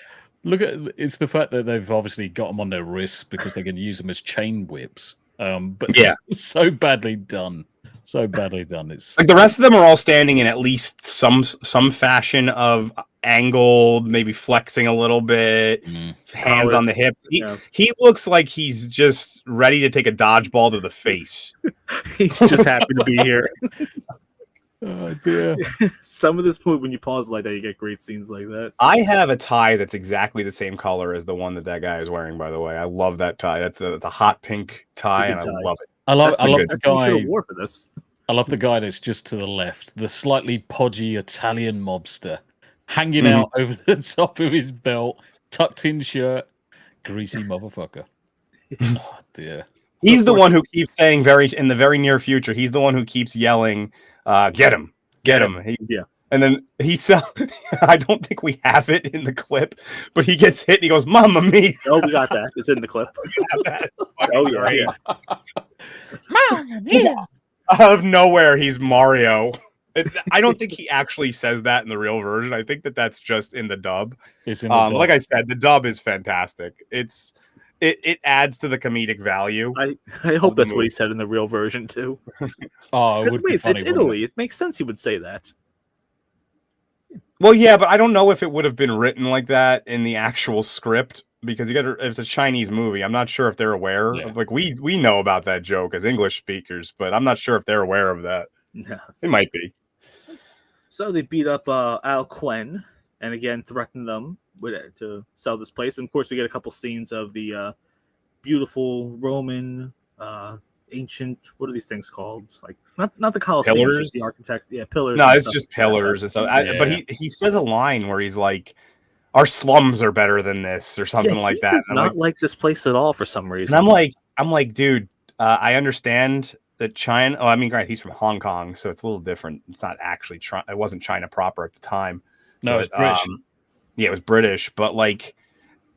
It's the fact that they've obviously got them on their wrists because they can use them as chain whips. But it's so badly done. So badly done. It's like the rest of them are all standing in at least some fashion of angled, maybe flexing a little bit, hands on the hip. He looks like he's just ready to take a dodgeball to the face. He's just happy to be here. Oh dear. Some of this point, when you pause like that, you get great scenes like that. I have a tie that's exactly the same color as the one that guy is wearing, by the way. I love that tie. That's a hot pink tie, and I love it. I love the guy. Wore for this. I love the guy that's just to the left, the slightly podgy Italian mobster, hanging Mhm. out over the top of his belt, tucked in shirt, greasy motherfucker. Oh dear. He's of the course- one who keeps saying in the very near future, he's the one who keeps yelling, get him, get him. Yeah. And then I don't think we have it in the clip, but he gets hit and he goes, Mamma mia. Oh, we got that. It's in the clip. That's Oh fucking yeah, great. yeah. Out of nowhere, he's Mario. I don't think he actually says that in the real version. I think that's just in the dub. It's in the dub. Like I said, the dub is fantastic. It adds to the comedic value. I hope that's what he said in the real version too. Oh, it 'Cause would be wait, funny. it's wouldn't Italy. It makes sense he would say that. Well, yeah, but I don't know if it would have been written like that in the actual script because it's a Chinese movie. I'm not sure if they're aware. Yeah. Like we know about that joke as English speakers, but I'm not sure if they're aware of that. Yeah. It might be. So they beat up Al Quen and again threaten them to sell this place. And of course, we get a couple scenes of the beautiful Roman ancient. What are these things called? It's like not the Coliseum, Pillars? just the architect. Yeah, pillars. No, and it's stuff just like that. pillars and stuff. Yeah. But he says a line where he's like, "Our slums are better than this," or something Yeah, like he that. does And I'm not like this place at all for some reason. And I'm like, dude, I understand that China. Oh, I mean, right, he's from Hong Kong, so it's a little different. It's not actually it wasn't China proper at the time. No, it's British. Yeah, it was British, but like,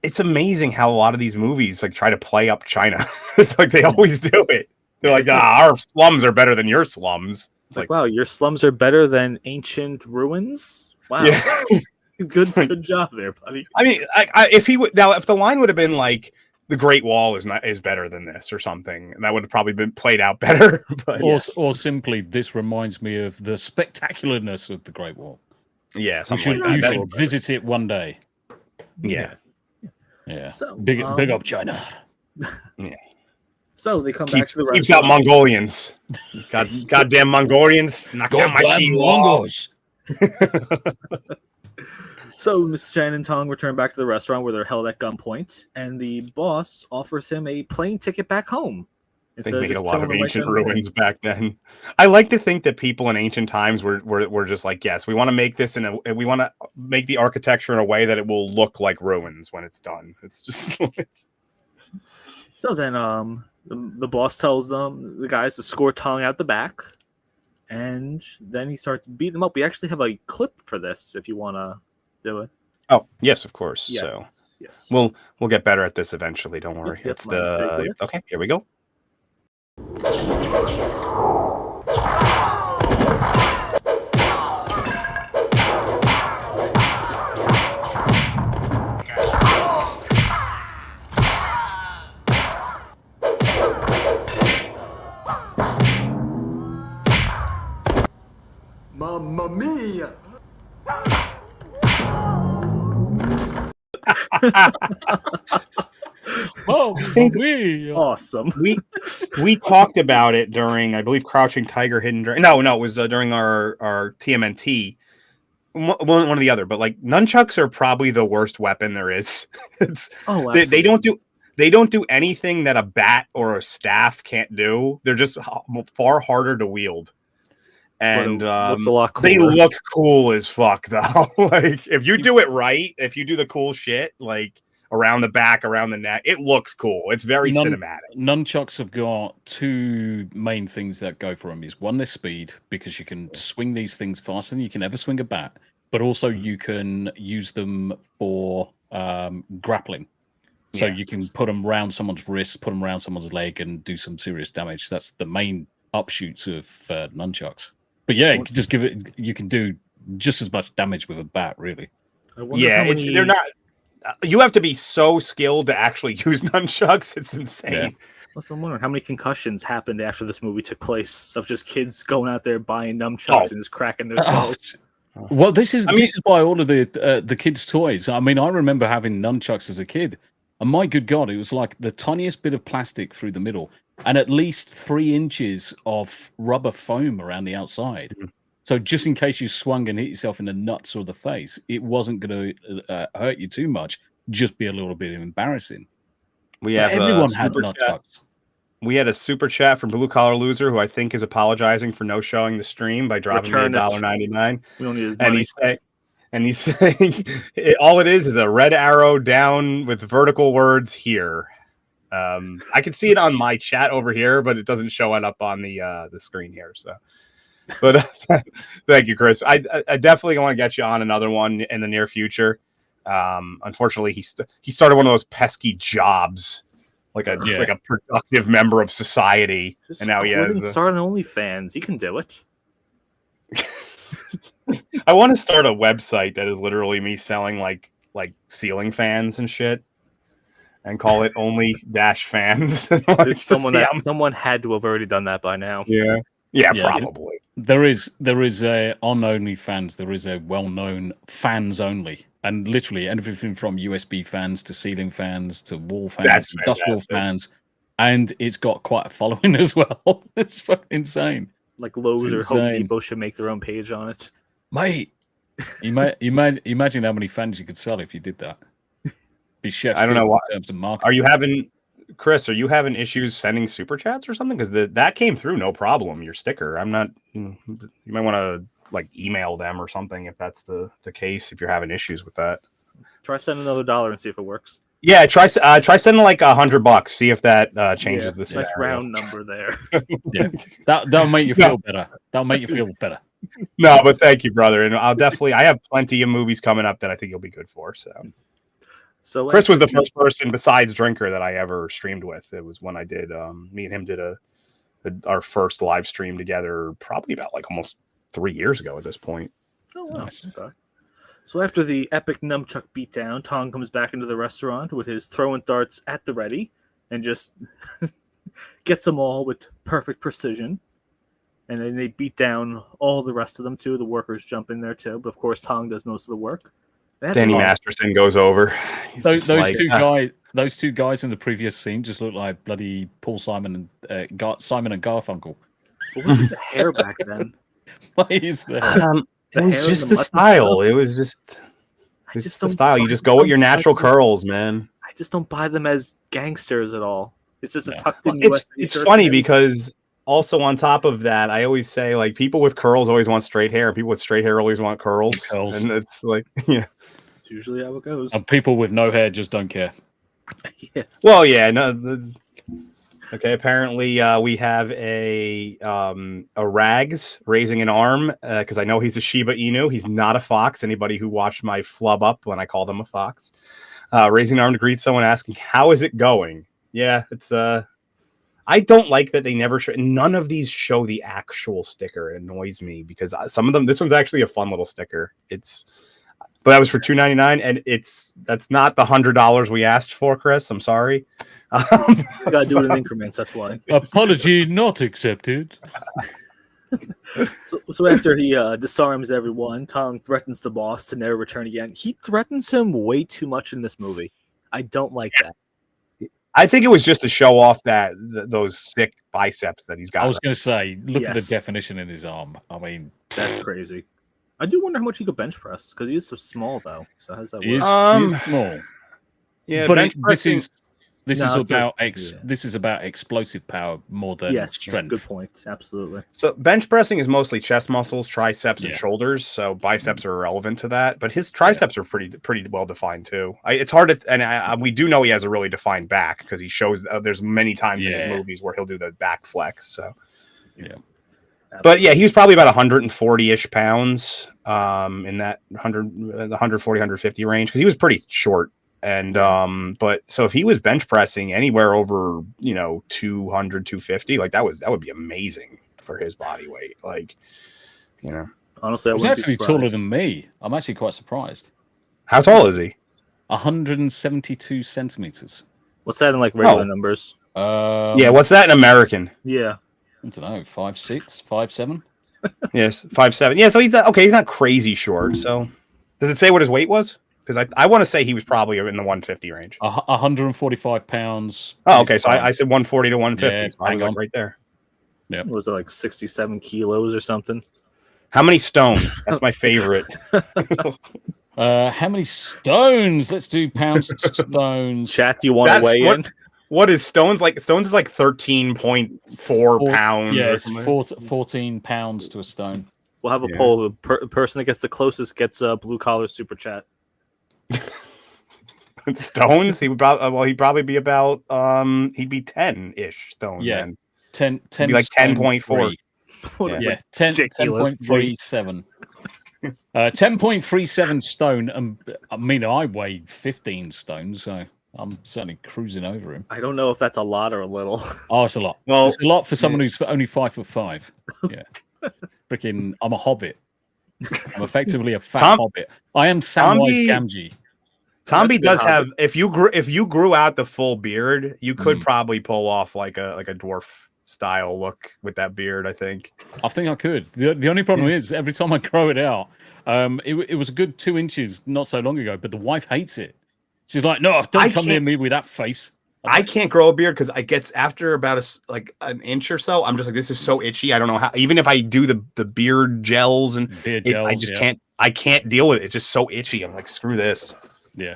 it's amazing how a lot of these movies like try to play up China. It's like they always do it. They're like, our slums are better than your slums. It's like, wow, your slums are better than ancient ruins. Wow, yeah. good job there, buddy. I mean, if the line would have been like, the Great Wall is better than this or something, and that would have probably been played out better. But Or simply, this reminds me of the spectacularness of the Great Wall. yeah, You something should, like you that. should visit it one day. Yeah. Yeah. So, Big up China. So they come back to the Keeps out restaurant. Mongolians. Goddamn Mongolians. Knock down my Goddamn T-wall. Mongols. So Miss Chen and Tong return back to the restaurant where they're held at gunpoint, and the boss offers him a plane ticket back home. They Instead made a just lot of killing him right ancient then and there. ruins back then. I like to think that people in ancient times were just like, yes, we want to make this we want to make the architecture in a way that it will look like ruins when it's done. It's just like... So then the boss tells them, the guys, to score Tong out the back, and then he starts beating them up. We actually have a clip for this if you want to do it. Oh, yes, of course. Yes. So Yes. we'll get better at this eventually. Don't worry. Yep, It's my mistake with it. okay. Here we go. Mamma mia! Oh, think- me. Awesome. We talked about it during, I believe, Crouching Tiger, Hidden Dragon. No, it was during our TMNT. One or the other, but like nunchucks are probably the worst weapon there is. Oh, they don't do anything that a bat or a staff can't do. They're just far harder to wield. And looks a lot they cooler. look cool as fuck though. Like if you do it right, if you do the cool shit, like around the back, around the neck, it looks cool. It's very cinematic. Nunchucks have got two main things that go for them. Is one, their speed, because you can swing these things faster than you can ever swing a bat, but also you can use them for grappling. So Yeah. you can put them around someone's wrist, put them around someone's leg, and do some serious damage. That's the main offshoots of nunchucks. But yeah, you can do just as much damage with a bat, really. I wonder Yeah, how many- they're not. You have to be so skilled to actually use nunchucks. It's insane. Yeah. Also, I'm wondering how many concussions happened after this movie took place of just kids going out there buying nunchucks and just cracking their skulls. Well, this is why all of the kids' toys. I mean, I remember having nunchucks as a kid, and my good God, it was like the tiniest bit of plastic through the middle, and at least 3 inches of rubber foam around the outside. Mhm. So just in case you swung and hit yourself in the nuts or the face, it wasn't going to hurt you too much. Just be a little bit embarrassing. We But have everyone had super chat. nunchucks. We had a super chat from Blue Collar Loser, who I think is apologizing for no showing the stream by dropping Return me it. $1.99. We don't need his And money. he's saying all it is a red arrow down with vertical words here. I can see it on my chat over here, but it doesn't show it up on the screen here. So, but thank you, Chris. I definitely want to get you on another one in the near future. Unfortunately, he started one of those pesky jobs, like a productive member of society, Just and now he has starting OnlyFans. He can do it. I want to start a website that is literally me selling like ceiling fans and shit, and call it only-fans. Someone had to have already done that by now. Yeah, probably. There is a on OnlyFans. There is a well-known fans only, and literally everything from USB fans to ceiling fans to wall fans, to dust wall fans, and it's got quite a following as well. It's fucking insane. Like Lowe's or Home Depot should make their own page on it. Mate, imagine how many fans you could sell if you did that. Be chef's I don't know what in terms of marketing. Are you having, Chris? Are you having issues sending super chats or something? Because that came through no problem. Your sticker. I'm not. You might want to like email them or something if that's the case. If you're having issues with that, try sending another $1 and see if it works. Yeah, try sending like $100. See if that changes the scenario. Nice round number there. Yeah, that'll make you feel better. That'll make you feel better. No, but thank you, brother. And I have plenty of movies coming up that I think you'll be good for. So Chris was the first person besides Drinker that I ever streamed with. It was when I did. Me and him did our first live stream together, probably about like almost 3 years ago at this point. Oh, wow. Nice. Okay. So after the epic nunchuck beatdown, Tong comes back into the restaurant with his throwing darts at the ready and just gets them all with perfect precision. And then they beat down all the rest of them too. The workers jump in there too, but of course Tong does most of the work. Danny Masterson goes over. Those two guys in the previous scene just look like bloody Paul Simon and Simon and Garfunkel. What was with the hair back then? Why is that? It was just the style. It was just the style. You just go with your natural curls, man. I just don't buy them as gangsters at all. It's just a tucked in US. It's funny because also on top of that, I always say like people with curls always want straight hair, and people with straight hair always want curls. And it's like, yeah, it's usually how it goes. And people with no hair just don't care. Yes. Well, yeah, no. Okay, apparently we have a Rags raising an arm because I know he's a Shiba Inu. He's not a fox. Anybody who watched my flub up when I called him a fox, raising an arm to greet someone, asking how is it going. Yeah, it's I don't like that they never show. None of these show the actual sticker. It annoys me because some of them. This one's actually a fun little sticker. But that was for $2.99, and that's not the $100 we asked for, Chris. I'm sorry. You gotta do it in increments. That's why. Apology not accepted. So after he disarms everyone, Tong threatens the boss to never return again. He threatens him way too much in this movie. I don't like that. I think it was just to show off those sick biceps that he's got. I was going to say, look at the definition in his arm. I mean, that's crazy. I do wonder how much he could bench press because he is so small, though. So how does that work? He is small. Yeah, but this is about explosive power more than strength. Good point. Absolutely. So bench pressing is mostly chest muscles, triceps, and shoulders. So biceps are irrelevant to that, but his triceps are pretty well defined too. It's hard to, and we do know he has a really defined back because he shows. There's many times in his movies where he'll do the back flex. So yeah. But yeah, he was probably about 140-ish pounds in that 140, 150 range because he was pretty short. And but so if he was bench pressing anywhere over 200, 250, like that would be amazing for his body weight. Like, honestly, he's actually taller than me. I'm actually quite surprised. How tall is he? 172 centimeters. What's that in like regular numbers? Yeah, what's that in American? Yeah. I don't know, 5'6", 5'7". Yes, 5'7". Yeah, so he's not crazy short. So, does it say what his weight was? Because I want to say he was probably in the 150 range. 145 pounds. Oh, okay. So I said 140 to 150. Yeah, so I was like right there. Yeah. Was it like 67 kilos or something? How many stones? That's my favorite. How many stones? Let's do pounds to stones. Chat, do you want to weigh in? What is Stone's like? Stone's is like 13.4 pounds. Yeah, or it's something. 14 pounds to a stone. We'll have a Yeah. poll. The person that gets the closest gets a blue collar super chat. Stones, he would probably he'd probably be about he'd be 10-ish stone. Yeah. Then 10 he'd be like 10.4. What a Yeah, 10, ridiculous 10.37. 10.37 stone. I mean, I weigh 15 stone, so I'm certainly cruising over him. I don't know if that's a lot or a little. Oh, it's a lot. Well, It's a lot for someone who's only 5'5". Yeah. Freaking, I'm a hobbit. I'm effectively a fat hobbit. I am Samwise Gamgee. Tomby does have if you grew out the full beard, you could probably pull off like a dwarf style look with that beard, I think. I think I could. The only problem is every time I grow it out, it was a good 2 inches not so long ago, but the wife hates it. She's like, no, don't come near me with that face. I can't grow a beard because I gets after about an inch or so. I'm just like, this is so itchy. I don't know how. Even if I do the beard gels and I just can't. I can't deal with it. It's just so itchy. I'm like, screw this. Yeah.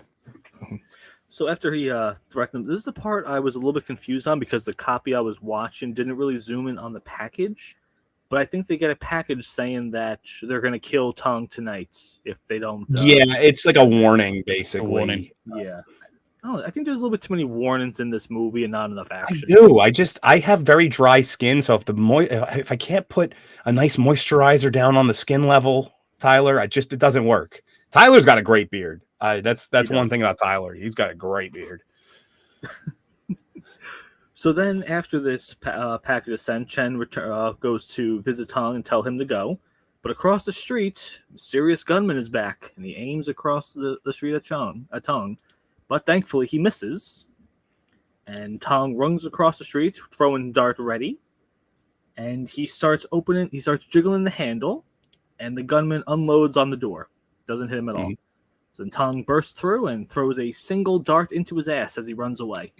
So after he threatened him, this is the part I was a little bit confused on because the copy I was watching didn't really zoom in on the package. But I think they get a package saying that they're going to kill Tong tonight if they don't. Yeah, it's like a warning, basically. A warning. Yeah. Oh, I think there's a little bit too many warnings in this movie and not enough action. I do. I have very dry skin, so if I can't put a nice moisturizer down on the skin level, Tyler, it doesn't work. Tyler's got a great beard. That's one thing about Tyler. He's got a great beard. So then, after this package is sent, Chen goes to visit Tong and tell him to go. But across the street, mysterious gunman is back, and he aims across the street at Tong. But thankfully, he misses. And Tong runs across the street, throwing dart ready. And he starts jiggling the handle, and the gunman unloads on the door. Doesn't hit him at all. So Tong bursts through and throws a single dart into his ass as he runs away.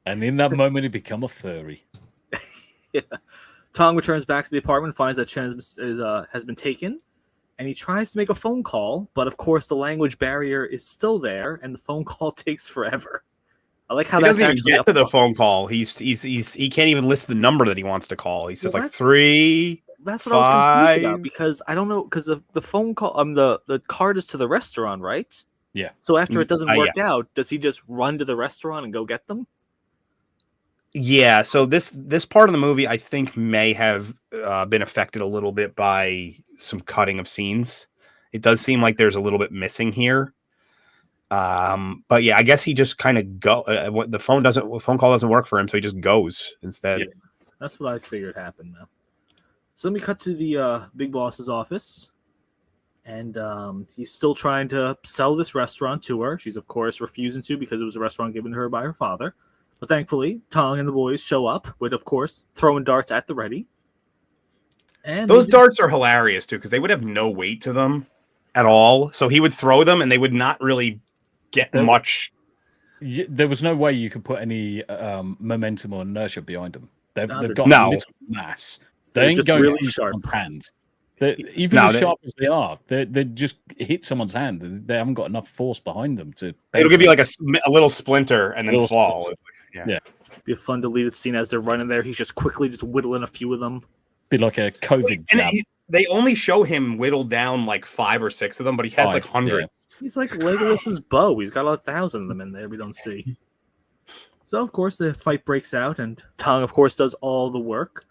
And in that moment, he become a furry. Yeah. Tong returns back to the apartment, finds that Chen has been taken, and he tries to make a phone call, but of course the language barrier is still there, and the phone call takes forever. I like how he that's doesn't even actually get to the phone call. He can't even list the number that he wants to call. He says like 3. That's what I was confused about because I don't know because the phone call the card is to the restaurant, right? Yeah. So after it doesn't work out, does he just run to the restaurant and go get them? Yeah. So this part of the movie I think may have been affected a little bit by some cutting of scenes. It does seem like there's a little bit missing here. But yeah, I guess he just kind of the phone call doesn't work for him, so he just goes instead. Yeah. That's what I figured happened now. So let me cut to the big boss's office, and he's still trying to sell this restaurant to her. She's, of course, refusing to because it was a restaurant given to her by her father. But thankfully, Tong and the boys show up with, of course, throwing darts at the ready. And those darts are hilarious, too, because they would have no weight to them at all. So he would throw them, and they would not really get much. There was no way you could put any momentum or inertia behind them. They've got little mass. They ain't going really sharp hands. Even as sharp as they are, they just hit someone's hand. They haven't got enough force behind them to. It'll give you like a little splinter and then fall. Yeah. Be a fun deleted scene as they're running there. He's just quickly whittling a few of them. Be like a COVID jab. They only show him whittled down like 5 or 6 of them, but he has like hundreds. Yeah. He's like Legolas's bow. He's got 1,000 of them in there we don't see. So of course the fight breaks out, and Tong of course does all the work.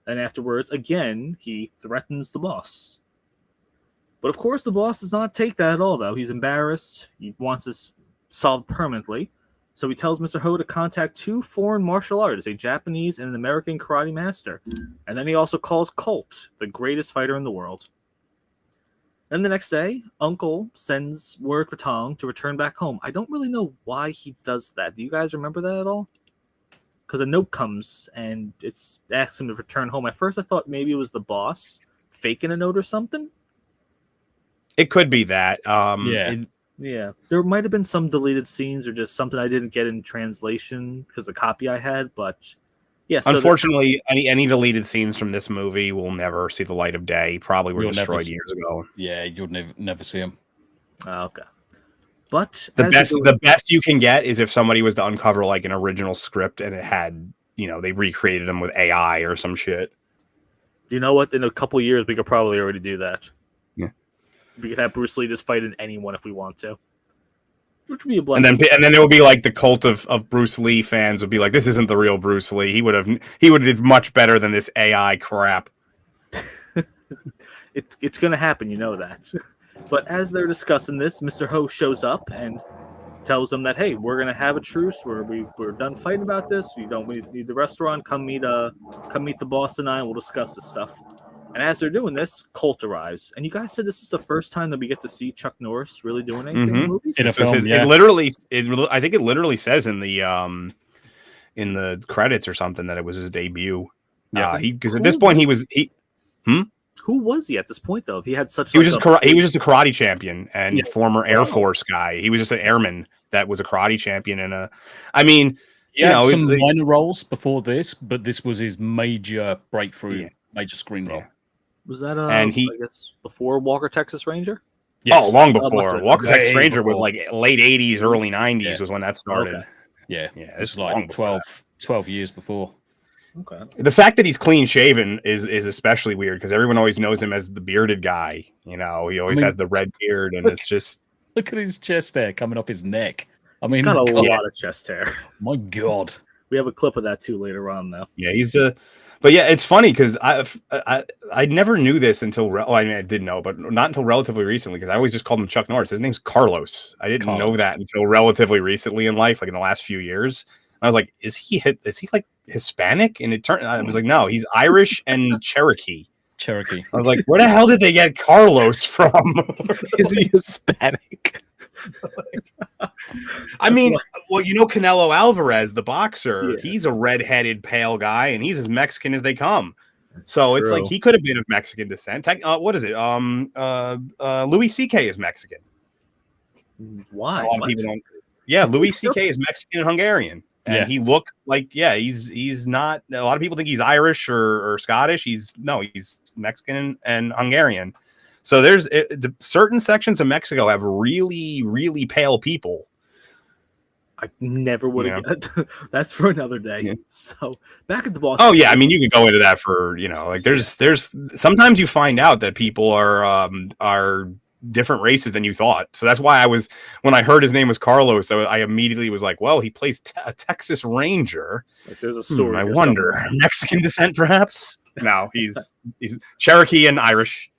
And afterwards, again, he threatens the boss. But of course, the boss does not take that at all, though. He's embarrassed. He wants this solved permanently. So he tells Mr. Ho to contact 2 foreign martial artists, a Japanese and an American karate master. And then he also calls Colt, the greatest fighter in the world. Then the next day, Uncle sends word for Tong to return back home. I don't really know why he does that. Do you guys remember that at all? Because a note comes and it asks him to return home. At first, I thought maybe it was the boss faking a note or something. It could be that. Yeah. There might have been some deleted scenes or just something I didn't get in translation because the copy I had. But yeah. So unfortunately, any deleted scenes from this movie will never see the light of day. Probably were destroyed years ago. Yeah, you'll never see them. Okay. But The best you can get is if somebody was to uncover like an original script and it had, they recreated them with AI or some shit. You know what? In a couple years, we could probably already do that. Yeah. We could have Bruce Lee just fighting anyone if we want to, which would be a blessing. And then there would be like the cult of Bruce Lee fans would be like, this isn't the real Bruce Lee. He would have did much better than this AI crap. It's going to happen, you know that. But as they're discussing this, Mr. Ho shows up and tells them that, hey, we're going to have a truce. We're done fighting about this. We need the restaurant. Come meet the boss and I, and we'll discuss this stuff. And as they're doing this, Colt arrives. And you guys said this is the first time that we get to see Chuck Norris really doing anything in movies? In a film, yeah. I think it literally says in the credits or something that it was his debut. Yeah. Because at this point Who was he at this point, though? If he had such he was just a karate champion and former Air Force guy. He was just an airman that was a karate champion and he had some minor roles before this, but this was his major breakthrough, major screen role. Was that I guess before Walker Texas Ranger? Yes. Oh, long before. Walker Texas Way Ranger was before. like late 80s, early 90s was when that started. Okay. Yeah, it's like 12 years before. Okay. The fact that he's clean shaven is especially weird because everyone always knows him as the bearded guy. He always has the red beard, and it's just look at his chest hair coming up his neck. I He's mean, got a lot of chest hair. my God. We have a clip of that too later on, though. Yeah, but yeah, it's funny because I never knew this until I did know, but not until relatively recently because I always just called him Chuck Norris. His name's Carlos. I didn't know that until relatively recently in life, like in the last few years. I was like, is he like Hispanic? And I was like, no, he's Irish and Cherokee. I was like, where the hell did they get Carlos from? Is he Hispanic? I mean, Canelo Alvarez, the boxer, he's a red-headed, pale guy, and he's as Mexican as they come. So it's like he could have been of Mexican descent. What is it? Louis C.K. is Mexican. Why? A lot of people don't. Yeah, Louis C.K. is Mexican and Hungarian. And he looks like, he's not. A lot of people think he's Irish or Scottish. He's Mexican and Hungarian. So there's certain sections of Mexico have really, really pale people. I never would have. That's for another day. Yeah. So back at the boss. Oh yeah, I mean you can go into that for there's sometimes you find out that people are different races than you thought. So that's why when I heard his name was Carlos, I immediately was like, well, he plays a Texas Ranger. Like there's a story. I wonder, Mexican descent perhaps? No, he's Cherokee and Irish.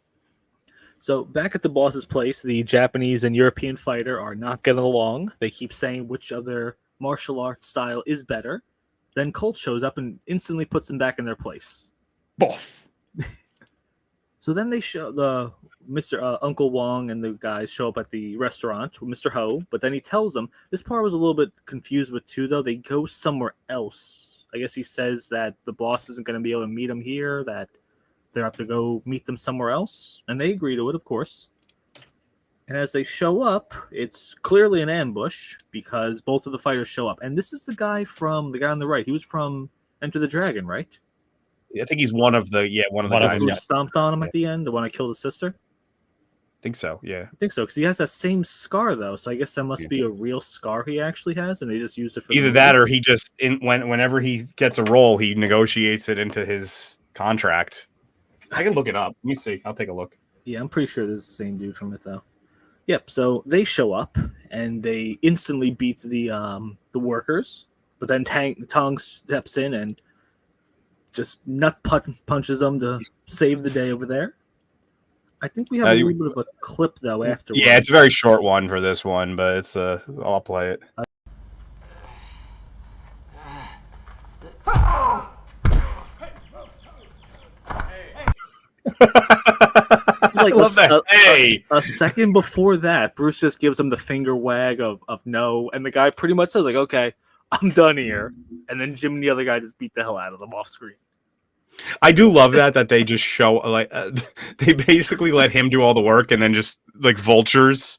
So back at the boss's place, the Japanese and European fighter are not getting along. They keep saying which of their martial arts style is better. Then Colt shows up and instantly puts them back in their place. Boff. So then they show the Mr. Uncle Wong and the guys show up at the restaurant with Mr. Ho, but then he tells them, this part I was a little bit confused with too, though. They go somewhere else. I guess he says that the boss isn't going to be able to meet him here, that they have to go meet them somewhere else, and they agree to it, of course. And as they show up, it's clearly an ambush because both of the fighters show up. And this is the guy on the right. He was from Enter the Dragon, right? I think he's one of the guys who stomped on him at the end, the one I killed his sister. I think so, yeah. I think so, because he has that same scar, though. So I guess that must be a real scar he actually has, and they just used it for either that or he just whenever he gets a role, he negotiates it into his contract. I can look it up. Let me see. I'll take a look. Yeah, I'm pretty sure this is the same dude from it, though. Yep. So they show up and they instantly beat the workers, but then Tong steps in and just punches them to save the day over there. I think we have a little bit of a clip though after. Yeah, it's a very short one for this one, but it's I'll play it. Like I love that. A second before that, Bruce just gives him the finger wag of no, and the guy pretty much says like, "Okay, I'm done here," and then Jim and the other guy just beat the hell out of them off screen. I do love that they just show they basically let him do all the work and then just like vultures.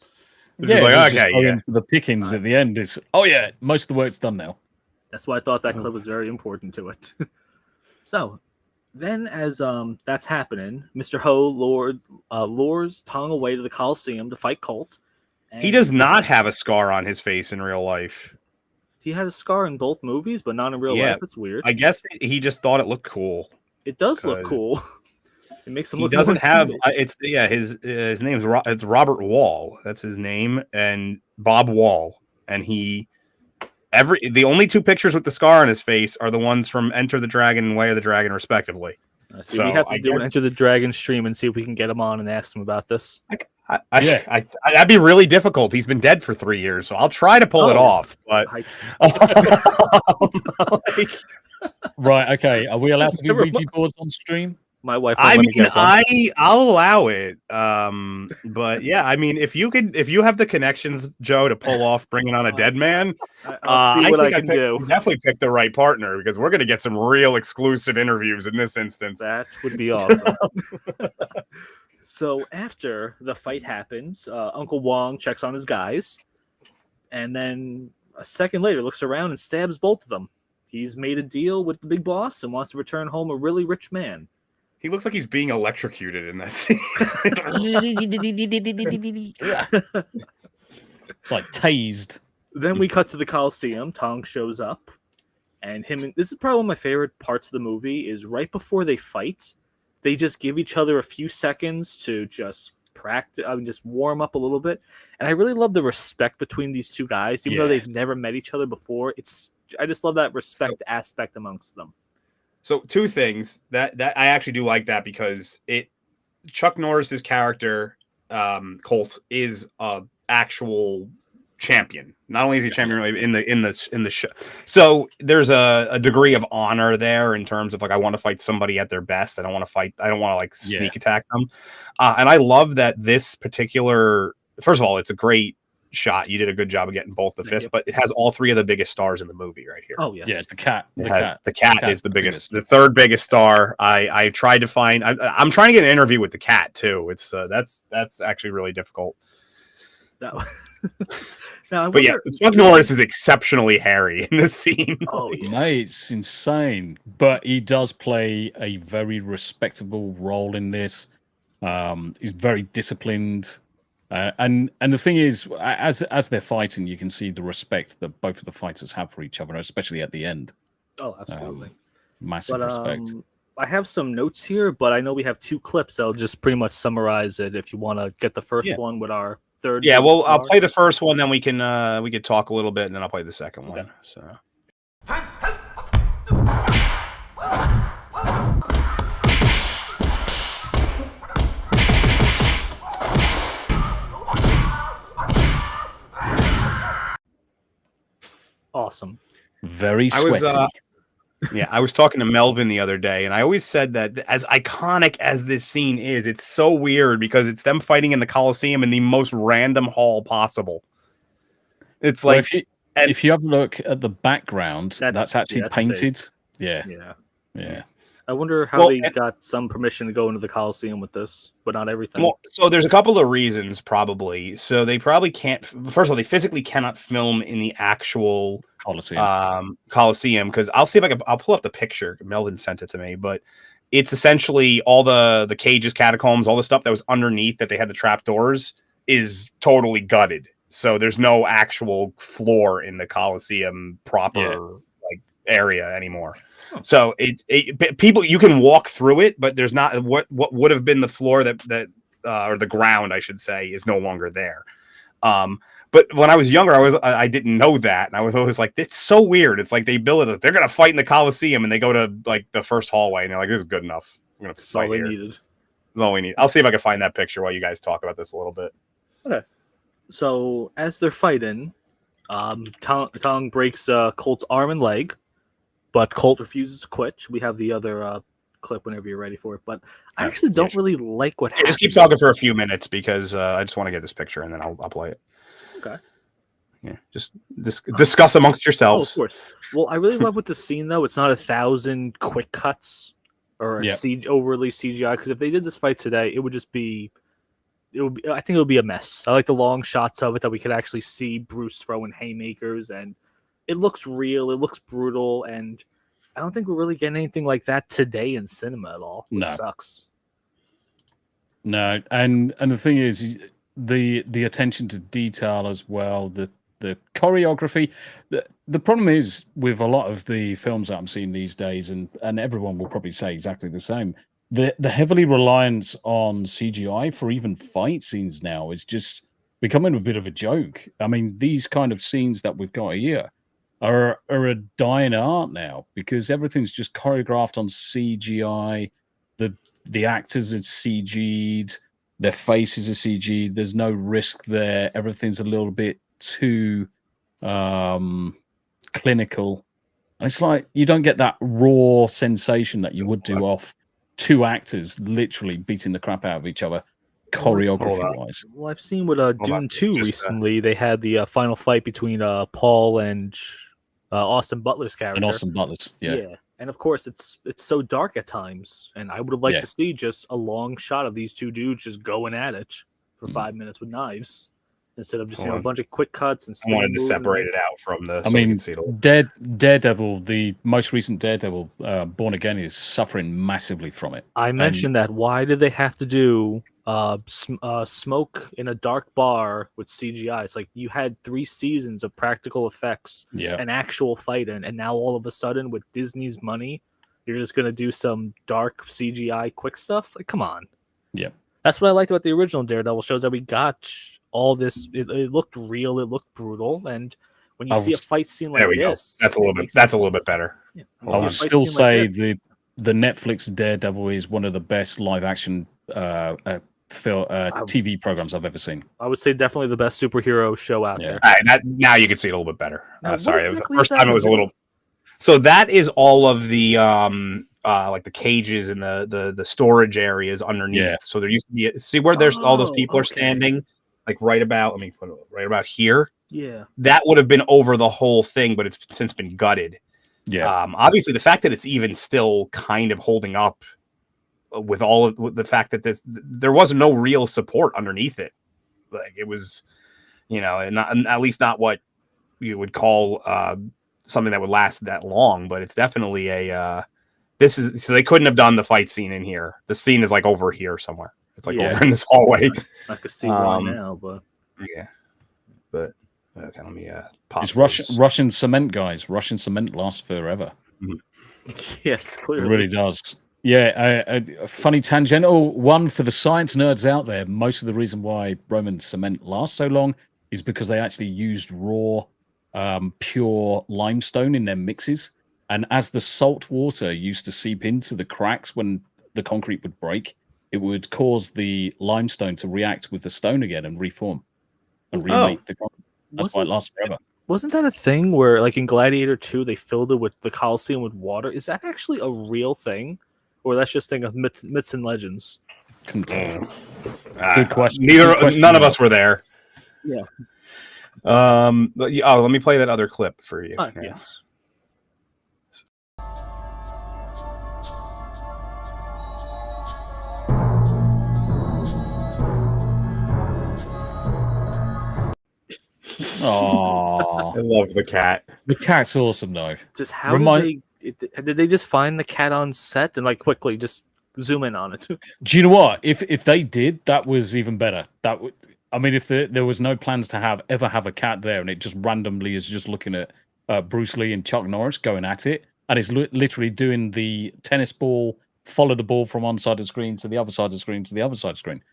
Yeah, like, okay, the pickings at the end is most of the work's done now. That's why I thought that clip was very important to it. So then, as that's happening, Mr. Ho lures Tong away to the Coliseum to fight Colt, He does not have a scar on his face in real life. He had a scar in both movies, but not in real life. It's weird. I guess he just thought it looked cool. It does look cool. It makes him He look doesn't more have human. his name's it's Robert Wall. That's his name, and Bob Wall. And the only two pictures with the scar on his face are the ones from Enter the Dragon and Way of the Dragon, respectively. So we have to do an Enter the Dragon stream and see if we can get him on and ask him about this. That'd be really difficult. He's been dead for 3 years, so I'll try to pull it off. But right, okay. Are we allowed to do Ouija boards on stream? My wife. I'll allow it. But yeah, I mean, if you have the connections, Joe, to pull off bringing on a dead man, I'll see what I can do. Definitely pick the right partner because we're going to get some real exclusive interviews in this instance. That would be awesome. So after the fight happens, Uncle Wong checks on his guys, and then a second later looks around and stabs both of them. He's made a deal with the big boss and wants to return home a really rich man. He looks like he's being electrocuted in that scene. It's like tased. Then we cut to the Coliseum. Tong shows up, and this is probably one of my favorite parts of the movie. Is right before they fight, they just give each other a few seconds to just practice, just warm up a little bit. And I really love the respect between these two guys, even though they've never met each other before. I just love that respect aspect amongst them. So two things that I actually do like that because Chuck Norris's character, Colt, is a actual champion. Not only is he a champion in the show, so there's a degree of honor there in terms of like I want to fight somebody at their best. I don't want to like sneak attack them. And I love that this particular. First of all, it's a great shot. You did a good job of getting both the fists, but it has all three of the biggest stars in the movie right here. Oh yes, yeah, the cat. The cat is the biggest, the third biggest star. I tried to find. I'm trying to get an interview with the cat too. It's that's actually really difficult. Now, but yeah, Chuck Norris is exceptionally hairy in this scene. Oh, yeah. No, it's insane. But he does play a very respectable role in this. He's very disciplined. And the thing is, as they're fighting, you can see the respect that both of the fighters have for each other, especially at the end. Oh, absolutely. Massive respect. I have some notes here, but I know we have two clips. I'll just pretty much summarize it if you want to get the first one with our third. Yeah, well, I'll play the first one, then we can talk a little bit, and then I'll play the second one. So. Awesome. Very sweaty. I was talking to Melvin the other day, and I always said that as iconic as this scene is, it's so weird because it's them fighting in the Coliseum in the most random hall possible. It's like if you have a look at the background, that's actually painted. Yeah. I wonder how they got some permission to go into the Coliseum with this, but not everything. Well, so there's a couple of reasons, probably. So they probably can't. First of all, they physically cannot film in the actual Coliseum because I'll see if I'll pull up the picture. Melvin sent it to me, but it's essentially all the cages, catacombs, all the stuff that was underneath that they had the trapdoors is totally gutted. So there's no actual floor in the Coliseum proper area anymore. So people, you can walk through it, but there's not what would have been the floor that or the ground, I should say, is no longer there. But when I was younger, I didn't know that, and I was always like, "It's so weird." It's like they build it. They're gonna fight in the Coliseum, and they go to like the first hallway, and they're like, "This is good enough. We're gonna fight here." That's all we need. I'll see if I can find that picture while you guys talk about this a little bit. Okay. So as they're fighting, Tong breaks Colt's arm and leg. But Colt refuses to quit. We have the other clip whenever you're ready for it. But I actually don't really like what happens. Just keep talking for a few minutes because I just want to get this picture and then I'll play it. Okay. Yeah, just discuss amongst yourselves. Oh, of course. Well, I really love with the scene, though. It's not 1,000 quick cuts or overly CGI. Because if they did this fight today, it would just be... I think it would be a mess. I like the long shots of it that we could actually see Bruce throwing haymakers and... It looks real. It looks brutal, and I don't think we're really getting anything like that today in cinema at all. It sucks. No, and the thing is, the attention to detail as well, the choreography. The problem is with a lot of the films that I'm seeing these days, and everyone will probably say exactly the same. The heavily reliance on CGI for even fight scenes now is just becoming a bit of a joke. I mean, these kind of scenes that we've got here are a dying art now because everything's just choreographed on CGI. The actors are CG'd, their faces are CG'd. There's no risk there. Everything's a little bit too clinical. And it's like you don't get that raw sensation that you would do off two actors literally beating the crap out of each other, choreography wise. Well, I've seen with Dune 2 recently. They had the final fight between Paul and Austin Butler's character. And Austin Butler's, yeah. And of course, it's so dark at times, and I would have liked to see just a long shot of these two dudes just going at it for 5 minutes with knives, instead of just a bunch of quick cuts and. I wanted to separate it out from the. I mean, Daredevil, the most recent Daredevil, Born Again, is suffering massively from it. I mentioned that. Why did they have to do smoke in a dark bar with CGI? It's like you had 3 seasons of practical effects and actual fight, and now all of a sudden with Disney's money, you're just gonna do some dark CGI quick stuff. Like, come on. Yeah, that's what I liked about the original Daredevil shows, that we got all this. It looked real, it looked brutal, and when you see a fight scene like this, that's a little bit better. Yeah. I would still say the Netflix Daredevil is one of the best live action TV programs I've ever seen. I would say definitely the best superhero show out there. All right, now you can see it a little bit better. Sorry, the first time it was a little. So that is all of the like the cages and the storage areas underneath. Yeah. So there used to be see where there's all those people are standing, like right about. Let me put it right about here. Yeah, that would have been over the whole thing, but it's since been gutted. Yeah. Obviously, the fact that it's even still kind of holding up with all of the fact that there was no real support underneath it. Like it was, and not, at least not what you would call something that would last that long. But it's definitely so they couldn't have done the fight scene in here. The scene is like over here somewhere. It's like over in this hallway. I could see one now, but but. Okay, let me pop. It's Russian cement, guys. Russian cement lasts forever. Yes, clearly. It really does. Yeah, a funny tangential one for the science nerds out there. Most of the reason why Roman cement lasts so long is because they actually used raw, pure limestone in their mixes. And as the salt water used to seep into the cracks when the concrete would break, it would cause the limestone to react with the stone again and reform and remake the concrete. That's why it lasts forever. Wasn't that a thing where, like in Gladiator 2, they filled it with the Coliseum with water? Is that actually a real thing, or that's just a thing of myths and legends? Good question. None of us were there. Yeah. Let me play that other clip for you. Yes. Oh, I love the cat. The cat's awesome, though. Just how did they just find the cat on set and like quickly just zoom in on it? Do you know what? If they did, that was even better. That would. I mean, if there was no plans to ever have a cat there, and it just randomly is just looking at Bruce Lee and Chuck Norris going at it, and it's literally doing the tennis ball, follow the ball from one side of the screen to the other side of the screen to the other side of the screen,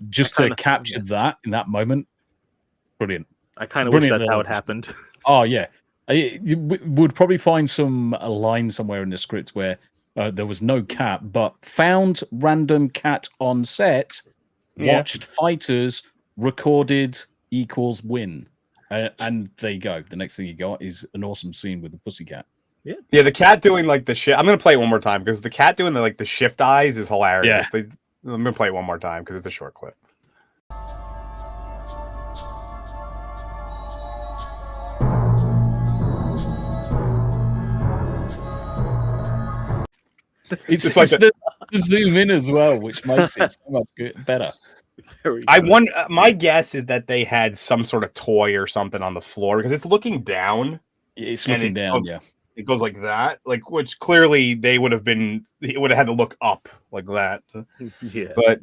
just to capture that in that moment. Brilliant. I kind of wish that's how it happened. Oh, yeah. You would probably find some line somewhere in the script where there was no cat, but found random cat on set, watched fighters, recorded equals win. And there you go. The next thing you got is an awesome scene with the pussycat. Yeah, the cat doing like the shift. I'm going to play it one more time because the cat doing the shift eyes is hilarious. Yeah. I'm going to play it one more time because it's a short clip. It's like the zoom in as well, which makes it so much better. My guess is that they had some sort of toy or something on the floor because it's looking down. It's looking down, It goes like that, which clearly they would have had to look up like that. Yeah. But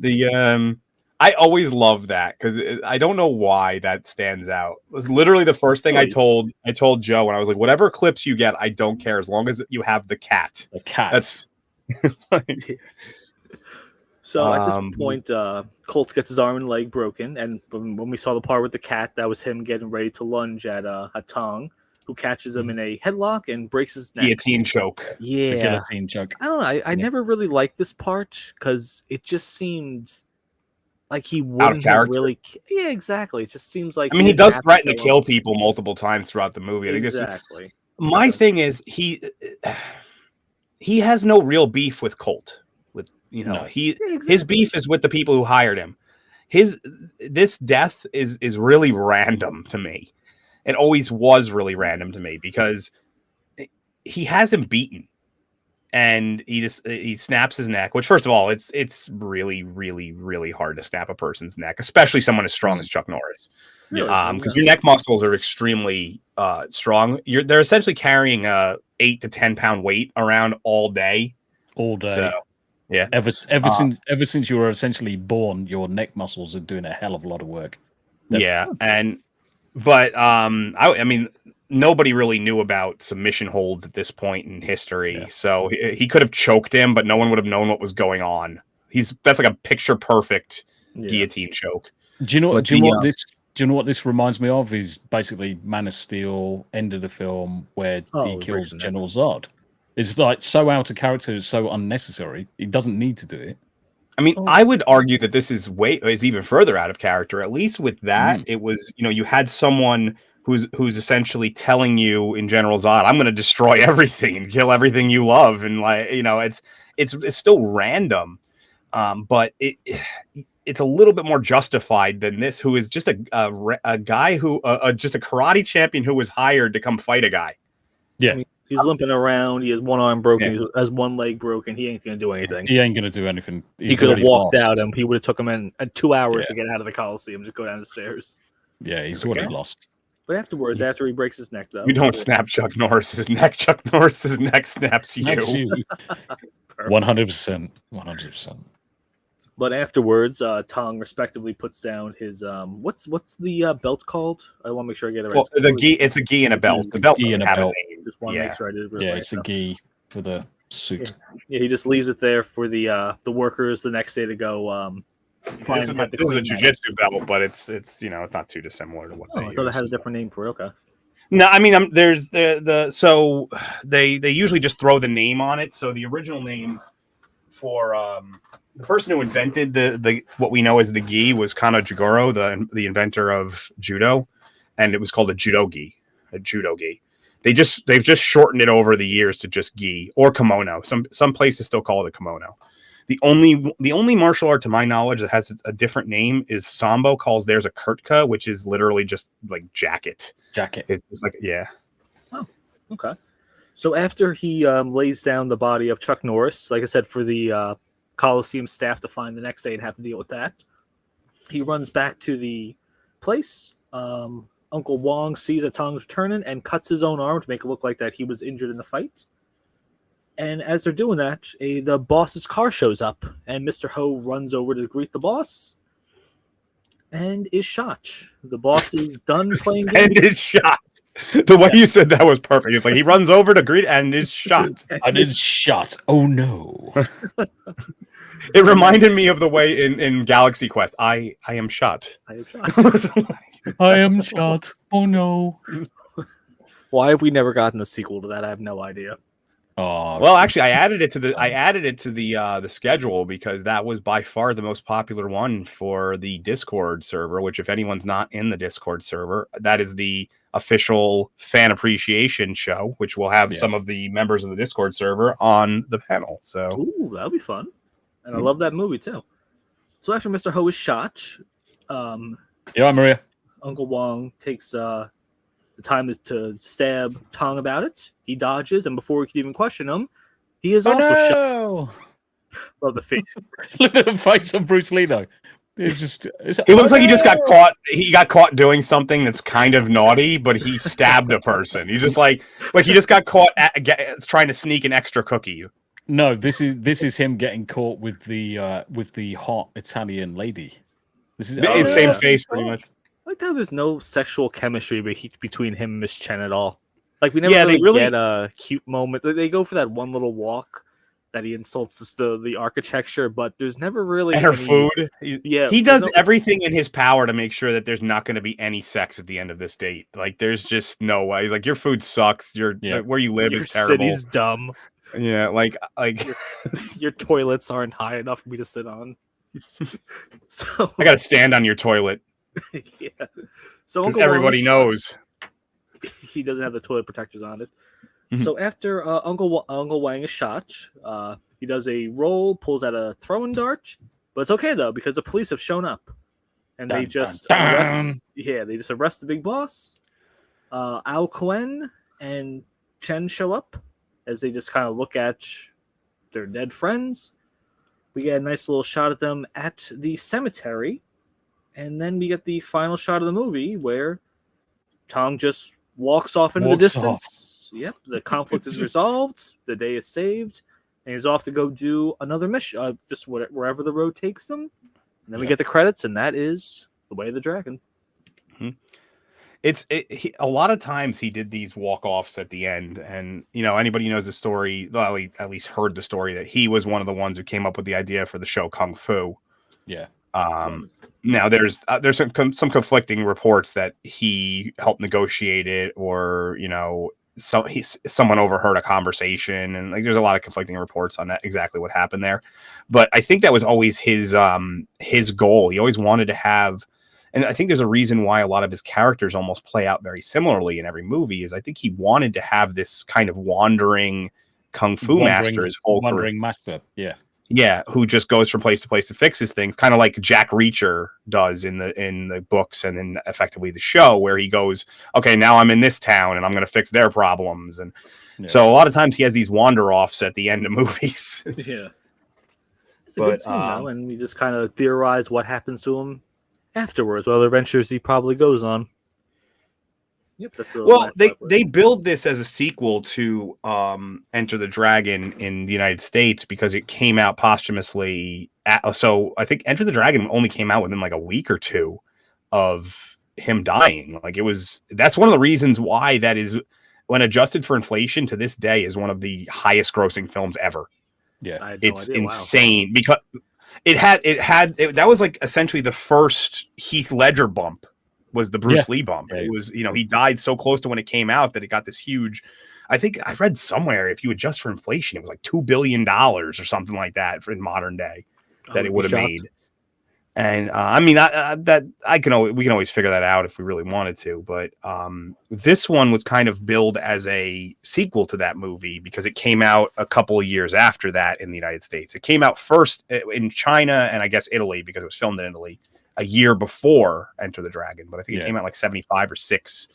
I always love that because I don't know why that stands out. It was literally the first thing I told Joe when I was like, whatever clips you get, I don't care as long as you have the cat. The cat. That's like, So at this point, Colt gets his arm and leg broken, and when we saw the part with the cat, that was him getting ready to lunge at Tong, who catches him in a headlock and breaks his neck. guillotine choke. The Yeah, guillotine choke. I don't know. I never really liked this part because it just seemed like he wouldn't have character. really. Yeah, exactly. It just seems like I mean, he didn't does have threaten to show kill up. people multiple times throughout the movie. I think Exactly. my thing is he has no real beef with Colt. With No. his beef is with the people who hired him. This death is really random to me. It always was really random to me because he has him beaten, and he snaps his neck. Which, first of all, it's really, really, really hard to snap a person's neck, especially someone as strong as Chuck Norris. Really? Because your neck muscles are extremely strong. They're essentially carrying a 8 to 10 pound weight around all day. All day. So, yeah. Ever since you were essentially born, your neck muscles are doing a hell of a lot of work. Yeah, but I mean, nobody really knew about submission holds at this point in history, so he could have choked him, but no one would have known what was going on. That's like a picture perfect guillotine choke. Do you know what this reminds me of? Is basically Man of Steel, end of the film, where he kills General Zod. It's like so out of character, so unnecessary. He doesn't need to do it. I mean, I would argue that this is even further out of character. At least with that, it was, you had someone who's essentially telling you in General Zod, I'm going to destroy everything and kill everything you love, and it's still random, but it's a little bit more justified than this, who is just a guy who just a karate champion who was hired to come fight a guy. Yeah. I mean, he's limping around. He has one arm broken. He has one leg broken. He ain't going to do anything. He ain't going to do anything. He could have walked out, and he would have took him in 2 hours to get out of the Coliseum, just go down the stairs. Yeah, he's already lost. But afterwards, after he breaks his neck, though, you don't snap Chuck Norris's neck. Chuck Norris's neck snaps you. 100%. 100%. But afterwards, Tong respectively puts down his what's the belt called? I want to make sure I get it right. Well, it's a gi and a belt. The belt doesn't have a name. Just want to make sure I did it right. Yeah, it's a gi for the suit. Yeah, he just leaves it there for the workers the next day to go. This is a jiu-jitsu belt, but it's it's not too dissimilar to what they I thought it had a different name for it. Okay. No, I mean there's so they usually just throw the name on it. So the original name for the person who invented the what we know as the gi was Kano Jigoro, the inventor of judo, and it was called a judo gi. They've just shortened it over the years to just gi or kimono. Some places still call it a kimono. The only martial art to my knowledge that has a different name is Sambo calls theirs a kurtka, which is literally just like jacket. It's just like Oh, okay. So after he lays down the body of Chuck Norris, like I said, for the Coliseum staff to find the next day and have to deal with that, he runs back to the place. Uncle Wong sees that Tong's returning and cuts his own arm to make it look like that he was injured in the fight. And as they're doing that, the boss's car shows up, and Mr. Ho runs over to greet the boss and is shot. The boss is done playing games. And is shot. The way you said that was perfect. It's like he runs over to greet and is shot. I did shot. Oh no. It reminded me of the way in Galaxy Quest. I am shot. I am shot. I am shot. Oh no. Why have we never gotten a sequel to that? I have no idea. Oh, well, actually, I added it to the schedule because that was by far the most popular one for the Discord server. Which, if anyone's not in the Discord server, that is the official fan appreciation show, which will have some of the members of the Discord server on the panel. So, ooh, that'll be fun. And I love that movie too. So after Mr. Ho is shot, Maria. Uncle Wong takes the time to stab Tong about it. He dodges, and before we could even question him, he is also shot. Love the face. Look at the face of Bruce Lee, though. He looks like he just got caught. He got caught doing something that's kind of naughty, but he stabbed a person. He's just like he just got caught trying to sneak an extra cookie. No, this is him getting caught with the hot Italian lady. This is It's same face, pretty much. I like how there's no sexual chemistry between him and Miss Chen at all. Like we never Yeah, they really really- get a cute moment. They go for that one little walk that he insults the architecture, but there's never really And her any... food. Yeah, He there's does everything in his power to make sure that there's not going to be any sex at the end of this date. Like, there's just no way. He's like, your food sucks. Like, where you live Your is terrible. city's dumb. Yeah, like Your toilets aren't high enough for me to sit on. So I got to stand on your toilet. yeah. So 'Cause Uncle everybody Wang's- knows. he doesn't have the toilet protectors on it. Mhm. So after Uncle Wang is shot, he does a roll, pulls out a throwing dart, but it's okay though because the police have shown up, and they Dun, just dun, dun. arrest. Yeah, they just arrest the big boss. Ao Quen and Chen show up as they just kind of look at their dead friends. We get a nice little shot of them at the cemetery, and then we get the final shot of the movie where Tong just walks off into the Walks distance. Yep, the conflict is resolved. The day is saved, and he's off to go do another mission, just wherever the road takes him. And then we get the credits, and that is The Way of the Dragon. A lot of times he did these walk-offs at the end, and anybody knows the story, well, at least heard the story, that he was one of the ones who came up with the idea for the show Kung Fu. Yeah. Now there's some conflicting reports that he helped negotiate it, or someone overheard a conversation, and like there's a lot of conflicting reports on that, exactly what happened there. But I think that was always his goal. He always wanted to have, and I think there's a reason why a lot of his characters almost play out very similarly in every movie, is I think he wanted to have this kind of wandering kung fu master his whole career. Wandering master, yeah. Yeah, who just goes from place to place to fix his things, kind of like Jack Reacher does in the books and in effectively the show, where he goes, okay, now I'm in this town and I'm going to fix their problems. And so a lot of times he has these wander offs at the end of movies. Yeah, it's a good scene though, and we just kind of theorize what happens to him afterwards, what other adventures he probably goes on. Yep, that's they build this as a sequel to Enter the Dragon in the United States because it came out posthumously. So I think Enter the Dragon only came out within like a week or two of him dying. Like that's one of the reasons why that is, when adjusted for inflation, to this day is one of the highest grossing films ever. Yeah, it's insane because that was like essentially the first Heath Ledger bump. Was the Bruce Lee bump. Yeah. It was, he died so close to when it came out that it got this huge, I think I read somewhere, if you adjust for inflation, it was like $2 billion or something like that in modern day that it would have made. And I mean, we can always figure that out if we really wanted to, but this one was kind of billed as a sequel to that movie because it came out a couple of years after that in the United States. It came out first in China and I guess Italy, because it was filmed in Italy a year before Enter the Dragon, but I think it came out like 75 or 6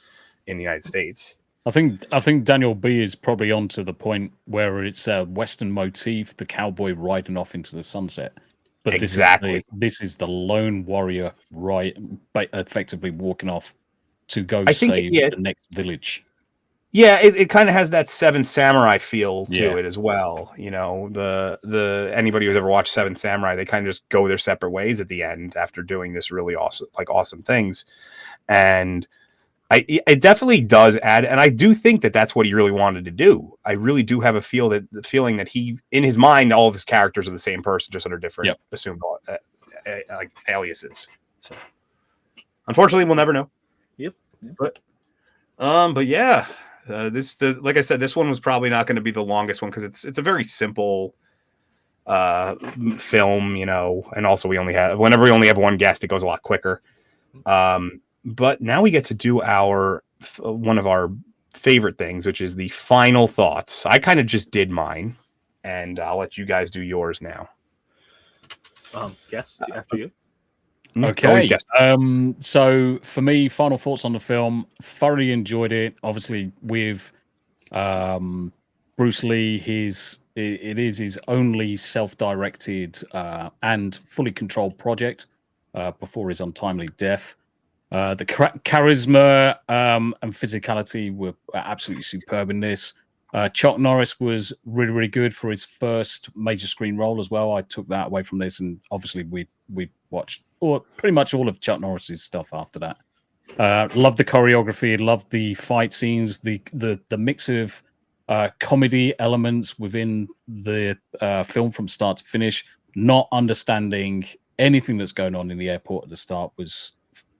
in the United States. I think Daniel B is probably on to the point where it's a Western motif, the cowboy riding off into the sunset. But this is the lone warrior, but effectively walking off to go save the next village. Yeah, it kind of has that Seven Samurai feel to it as well. The anybody who's ever watched Seven Samurai, they kind of just go their separate ways at the end after doing this really awesome things. And it definitely does add, and I do think that that's what he really wanted to do. I really do have the feeling that he, in his mind, all of his characters are the same person, just under different assumed like aliases. So, unfortunately, we'll never know. Yep. But yeah. Like I said, this one was probably not going to be the longest one because it's a very simple film, and also whenever we only have one guest, it goes a lot quicker. But now we get to do one of our favorite things, which is the final thoughts. I kind of just did mine, and I'll let you guys do yours now. Guest after you. Okay. So for me, final thoughts on the film. Thoroughly enjoyed it. Obviously, with Bruce Lee, it is his only self-directed and fully controlled project before his untimely death. The charisma and physicality were absolutely superb in this. Chuck Norris was really, really good for his first major screen role as well. I took that away from this, and obviously we watched or pretty much all of Chuck Norris's stuff after that. Love the choreography, love the fight scenes, the mix of comedy elements within the film from start to finish. Not understanding anything that's going on in the airport at the start was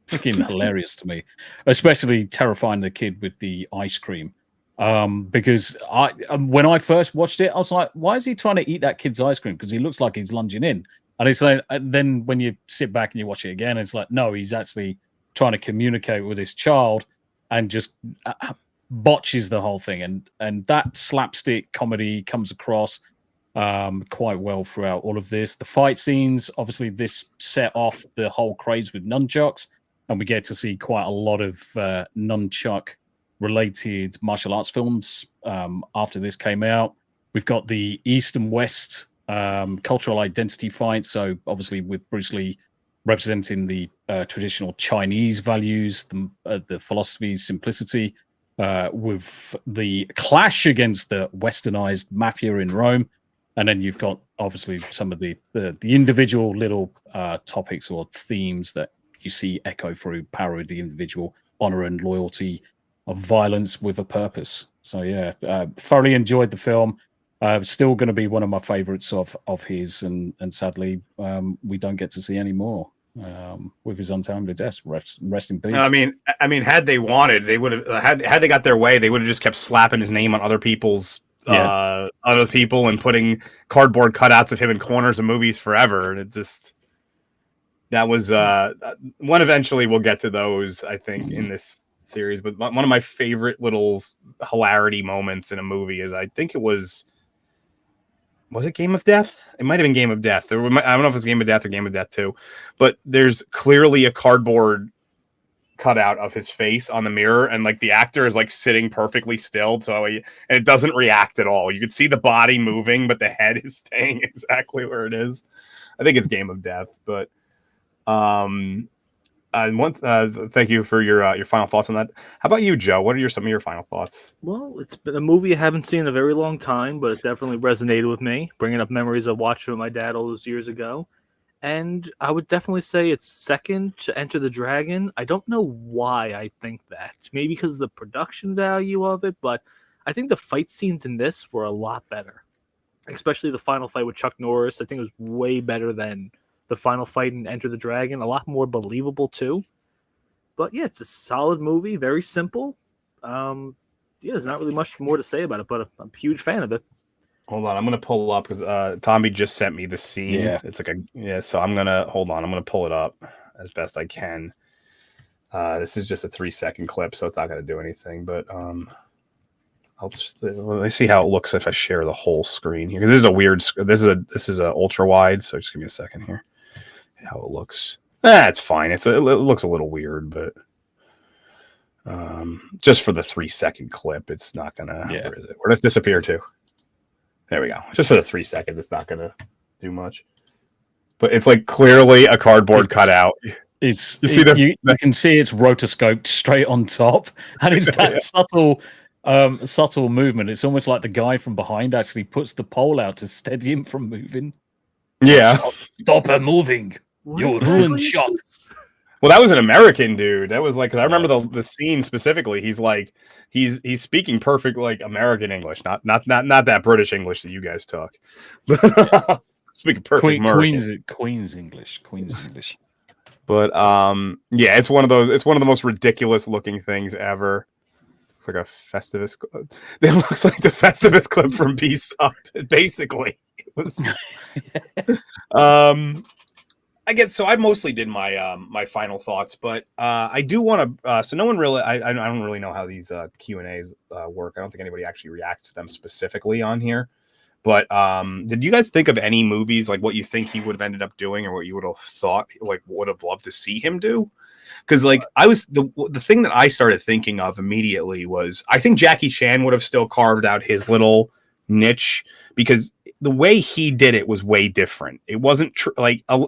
freaking hilarious to me, especially terrifying the kid with the ice cream. Because when I first watched it, I was like, why is he trying to eat that kid's ice cream? Because he looks like he's lunging in. And it's like, and then when you sit back and you watch it again, it's like, no, he's actually trying to communicate with his child and just botches the whole thing. And that slapstick comedy comes across quite well throughout all of this. The fight scenes, obviously, this set off the whole craze with nunchucks, and we get to see quite a lot of nunchuck related martial arts films after this came out. We've got the East and West cultural identity fight. So obviously with Bruce Lee representing the traditional Chinese values, the philosophy, simplicity, with the clash against the westernized mafia in Rome. And then you've got obviously some of the individual little topics or themes that you see echo through power of the individual, honor and loyalty, of violence with a purpose. So yeah, thoroughly enjoyed the film. Still going to be one of my favorites of his, and sadly we don't get to see any more with his untimely death. Rest in peace. I mean, had they wanted, they would have had they got their way, they would have just kept slapping his name on other people's other people and putting cardboard cutouts of him in corners of movies forever. And it just, that was one. Eventually we'll get to those, I think, in this series. But one of my favorite little hilarity moments in a movie is, I think it was it Game of Death? It might have been Game of Death. I don't know if it's Game of Death or Game of Death 2, but there's clearly a cardboard cutout of his face on the mirror, and like the actor is like sitting perfectly still, and it doesn't react at all. You can see the body moving, but the head is staying exactly where it is. I think it's Game of Death, but thank you for your final thoughts on that. How about you, Joe? What are some of your final thoughts? Well, it's been a movie I haven't seen in a very long time, but it definitely resonated with me, bringing up memories of watching with my dad all those years ago. And I would definitely say it's second to Enter the Dragon. I don't know why I think that. Maybe because of the production value of it, but I think the fight scenes in this were a lot better. Especially the final fight with Chuck Norris. I think it was way better than the final fight in Enter the Dragon. A lot more believable, too. But yeah, it's a solid movie. Very simple. There's not really much more to say about it, but I'm a huge fan of it. Hold on, I'm gonna pull up because Tommy just sent me the scene. Yeah. It's like so I'm gonna hold on. I'm gonna pull it up as best I can. This is just a 3-second clip, so it's not gonna do anything. But let me see how it looks if I share the whole screen here. This is a weird. This is a ultra wide. So just give me a second here. How it looks. It's fine. It looks a little weird, but just for the 3-second clip, it's not gonna. Yeah. Where is it? Where did it disappear to? There we go. Just for the 3 seconds, it's not going to do much. But it's like clearly a cardboard cutout. You can see it's rotoscoped straight on top, and it's that subtle movement. It's almost like the guy from behind actually puts the pole out to steady him from moving. Yeah. Stop her moving. You're ruined shot. Well, that was an American dude. That was like, cause I remember the scene specifically. He's like, he's speaking perfect like American English, not that British English that you guys talk. Speaking perfect Queen's English. But yeah, it's one of the most ridiculous looking things ever. It's like a Festivus. It looks like the Festivus clip from Beast Up. Basically, it was. I guess so. I mostly did my my final thoughts, but I do want to. So no one really. I don't really know how these Q&As work. I don't think anybody actually reacts to them specifically on here. But did you guys think of any movies, like what you think he would have ended up doing, or what you would have thought, like would have loved to see him do? Because like I was the thing that I started thinking of immediately was I think Jackie Chan would have still carved out his little niche, because the way he did it was way different. It wasn't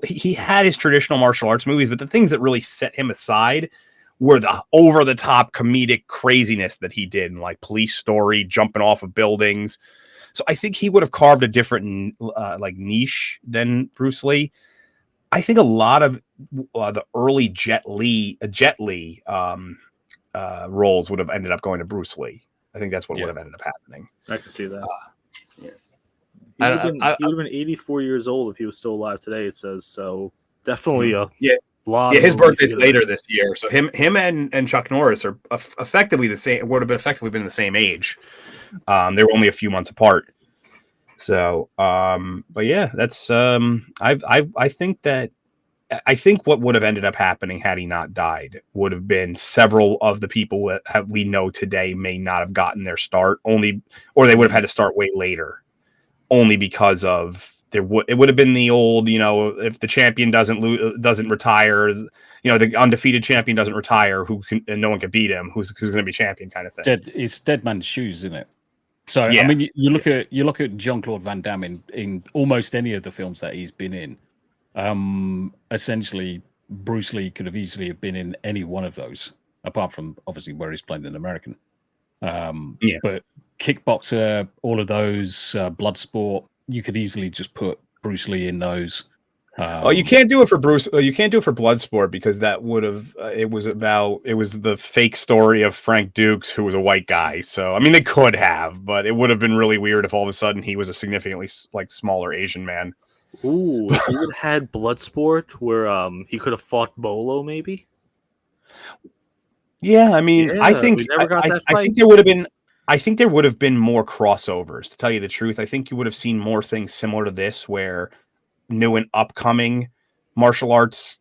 he had his traditional martial arts movies, but the things that really set him aside were the over the top comedic craziness that he did, in like Police Story, jumping off of buildings. So I think he would have carved a different like niche than Bruce Lee. I think a lot of the early Jet Li roles would have ended up going to Bruce Lee. I think that's what would have ended up happening. I can see that. Yeah. He would have been 84 years old if he was still alive today, it says. So definitely a lot. Yeah, his birthday's later this year. So him and Chuck Norris are effectively the same, would have been effectively been the same age. They were only a few months apart. So, but yeah, that's I think what would have ended up happening had he not died would have been several of the people that we know today may not have gotten their start, or they would have had to start way later, only because of it would have been the old, if the champion doesn't retire, the undefeated champion doesn't retire, and no one can beat him, who's going to be champion kind of thing. It's dead man's shoes, isn't it? So yeah. I mean, you look at Jean-Claude Van Damme in almost any of the films that he's been in. Essentially, Bruce Lee could have easily have been in any one of those, apart from obviously where he's playing an American. But kickboxer, all of those, Bloodsport, you could easily just put Bruce Lee in those. You can't do it for Bruce. You can't do it for Bloodsport because that would have. It was the fake story of Frank Dukes, who was a white guy. So I mean, they could have, but it would have been really weird if all of a sudden he was a significantly smaller Asian man. Ooh, if he would have had Bloodsport, where he could have fought Bolo, maybe. Yeah, I mean, I think there would have been. I think there would have been more crossovers. To tell you the truth, I think you would have seen more things similar to this, where new and upcoming martial arts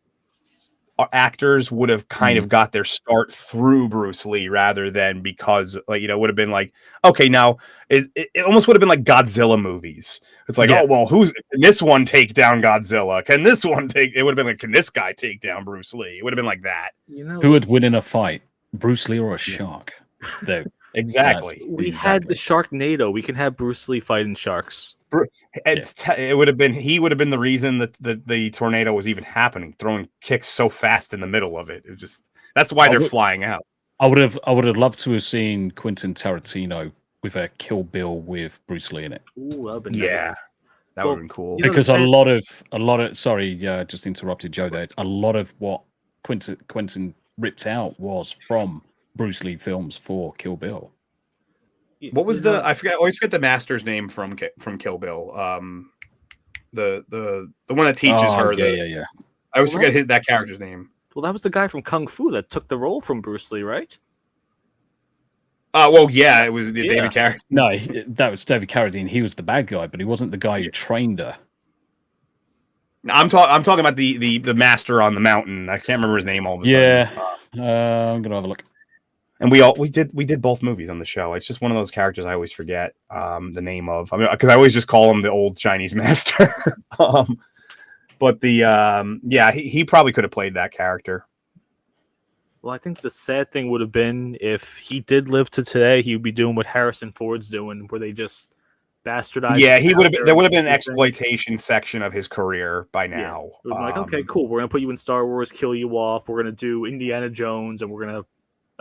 actors would have kind of got their start through Bruce Lee rather than because, would have been like, okay, now it almost would have been like Godzilla movies. It's like, oh, well, can this one take down Godzilla? Can this one it would have been like, can this guy take down Bruce Lee? It would have been like that. Who would win in a fight, Bruce Lee or a shark? Exactly. We had the Sharknado. We can have Bruce Lee fighting sharks. It would have been. He would have been the reason that the tornado was even happening, throwing kicks so fast in the middle of it. That's why they're flying out. I would have loved to have seen Quentin Tarantino with a Kill Bill with Bruce Lee in it. Ooh, that would have been that would have been cool. Because a lot of sorry, just interrupted Joe there. A lot of what Quentin ripped out was from Bruce Lee films for Kill Bill. What was I always forget the master's name from Kill Bill. The one that teaches her. Yeah. I always forget that character's name. Well, that was the guy from Kung Fu that took the role from Bruce Lee, right? Well, yeah, it was David Carradine. No, that was David Carradine. He was the bad guy, but he wasn't the guy who trained her. I'm talking about the master on the mountain. I can't remember his name all of a sudden. Yeah, I'm gonna have a look. And we did both movies on the show. It's just one of those characters I always forget the name of. I mean, because I always just call him the old Chinese master. But he probably could have played that character. Well, I think the sad thing would have been if he did live to today, he would be doing what Harrison Ford's doing, where they just bastardized. Yeah, he would have been. There would have been an exploitation section of his career by now. It would be like, okay, cool. We're gonna put you in Star Wars, kill you off. We're gonna do Indiana Jones, and we're gonna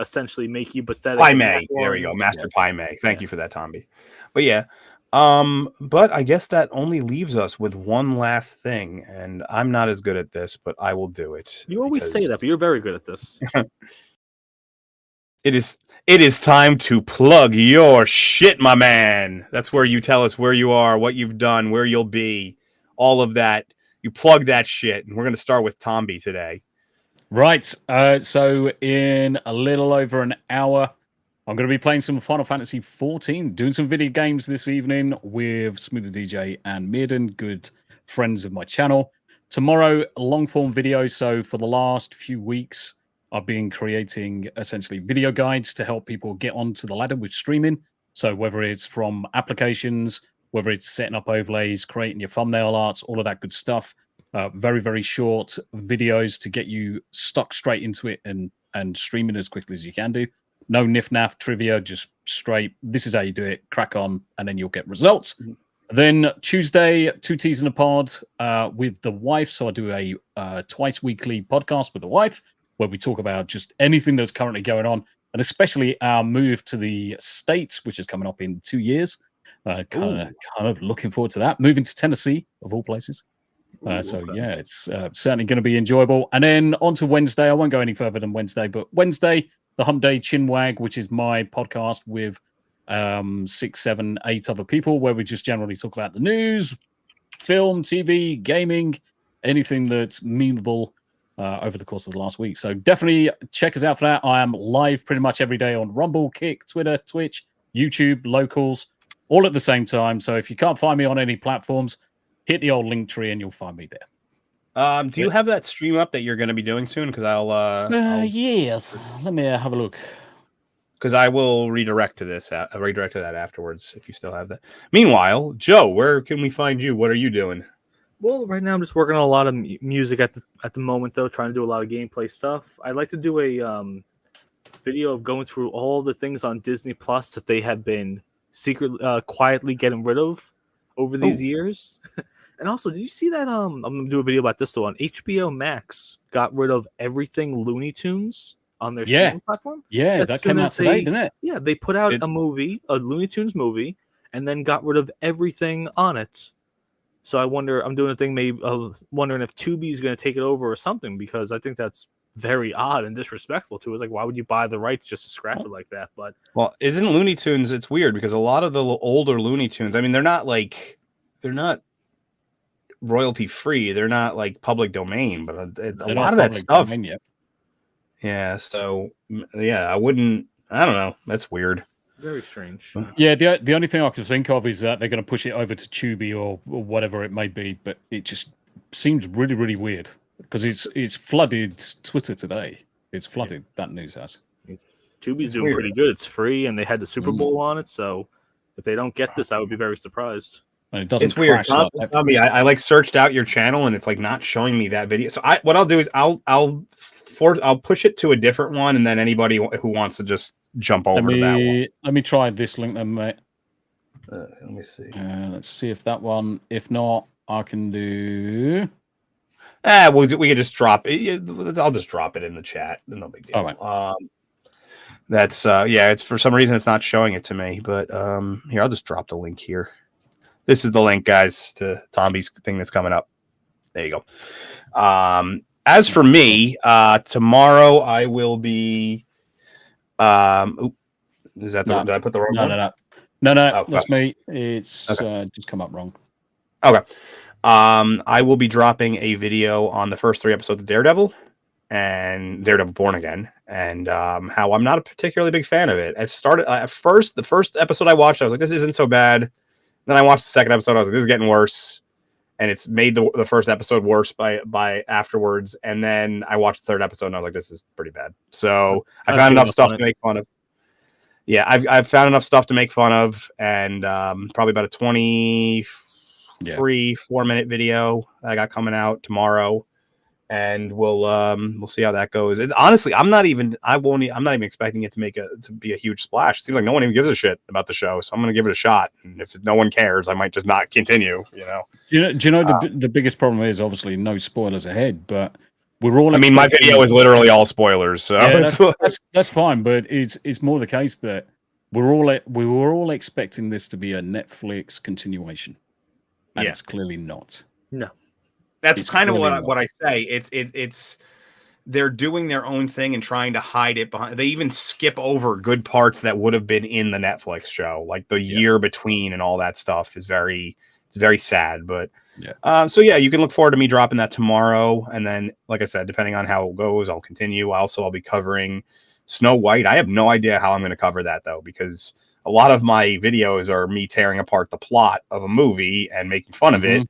essentially make you pathetic. Pai Mei. There we go. Master Pai Mei. Thank you for that, Tomby. But yeah. But I guess that only leaves us with one last thing, and I'm not as good at this, but I will do it. You always say that, but you're very good at this. It is time to plug your shit, my man. That's where you tell us where you are, what you've done, where you'll be, all of that. You plug that shit, and we're going to start with Tomby today. Right. So in a little over an hour, I'm going to be playing some Final Fantasy XIV, doing some video games this evening with Smoother DJ and Mearden, good friends of my channel. Tomorrow, long form video. So for the last few weeks, I've been creating essentially video guides to help people get onto the ladder with streaming. So whether it's from applications, whether it's setting up overlays, creating your thumbnail arts, all of that good stuff. Very, very short videos to get you stuck straight into it and streaming as quickly as you can do. No niff-naff trivia, just straight, this is how you do it, crack on, and then you'll get results. Mm-hmm. Then Tuesday, 2 Teas in a Pod with the wife. So I do a twice weekly podcast with the wife where we talk about just anything that's currently going on, and especially our move to the States, which is coming up in 2 years. Kind of looking forward to that. Moving to Tennessee, of all places. So okay. yeah, it's certainly going to be enjoyable. And then on to Wednesday. I won't go any further than Wednesday, but Wednesday, the Hump Day Chinwag, which is my podcast with 6, 7, 8 other people, where we just generally talk about the news, film, TV, gaming, anything that's memeable over the course of the last week. So definitely check us out for that. I am live pretty much every day on Rumble, Kick, Twitter, Twitch, YouTube, locals, all at the same time. So if you can't find me on any platforms, hit the old link tree and you'll find me there. Do you have that stream up that you're going to be doing soon? Because I'll Yes. Let me have a look. because I will redirect to this. Redirect to that afterwards if you still have that. Meanwhile, Joe, where can we find you? What are you doing? Well, right now I'm just working on a lot of music at the moment, though, trying to do a lot of gameplay stuff. I'd like to do a video of going through all the things on Disney Plus that they have been quietly getting rid of over these years. And also, did you see that? I'm gonna do a video about this though. On HBO Max, got rid of everything Looney Tunes on their streaming platform. Yeah, that came out today, didn't it? Yeah, they put out a Looney Tunes movie, and then got rid of everything on it. So I wonder, I'm doing a thing, maybe wondering if Tubi is going to take it over or something, because I think that's very odd and disrespectful to it. It's like, why would you buy the rights just to scrap it like that? But well, isn't Looney Tunes? It's weird because a lot of the older Looney Tunes, I mean, they're not royalty free. They're not like public domain, but a lot of that stuff. Yeah. So yeah, I don't know. That's weird. Very strange. Yeah, the only thing I can think of is that they're going to push it over to Tubi or whatever it may be, but it just seems really, really weird because it's flooded Twitter today. It's flooded that news has. Tubi's doing pretty good. It's free, and they had the Super Bowl on it. So if they don't get this, I would be very surprised. And it doesn't. It's weird. Tommy, I like searched out your channel, and it's like not showing me that video. So what I'll do is I'll push it to a different one, and then anybody who wants to just jump over to that one. Let me try this link then, mate. Let me see. Let's see if that one. If not, I can do. We can just drop it. I'll just drop it in the chat. No big deal. All right. That's it's for some reason it's not showing it to me, but here I'll just drop the link here. This is the link, guys, to Tommy's thing that's coming up. There you go. As for me, tomorrow I will be. Is that did I put the wrong one? No. Oh, that's me. It's just come up wrong. Okay. I will be dropping a video on the first 3 episodes of Daredevil and Daredevil Born Again, and how I'm not a particularly big fan of it. I started at first. The first episode I watched, I was like, "This isn't so bad." Then I watched the second episode. I was like, "This is getting worse," and it's made the first episode worse by afterwards. And then I watched the third episode, and I was like, "This is pretty bad." So I found enough stuff to make fun of. Yeah, I've found enough stuff to make fun of, and probably about a 4-minute video I got coming out tomorrow, and we'll see how that goes. Honestly, I'm not even expecting it to be a huge splash. It seems like no one even gives a shit about the show, so I'm going to give it a shot. And if no one cares, I might just not continue. You know. Do you know the biggest problem is obviously no spoilers ahead, but we're all. I mean, my video is literally all spoilers, so yeah, that's fine. But it's more the case that we were all expecting this to be a Netflix continuation, and it's clearly not. No. That's kind of what I say. It's they're doing their own thing and trying to hide it behind. They even skip over good parts that would have been in the Netflix show, like the year between and all that stuff is very sad. But so you can look forward to me dropping that tomorrow, and then like I said, depending on how it goes, I'll continue. I'll be covering Snow White. I have no idea how I'm going to cover that though, because a lot of my videos are me tearing apart the plot of a movie and making fun of it.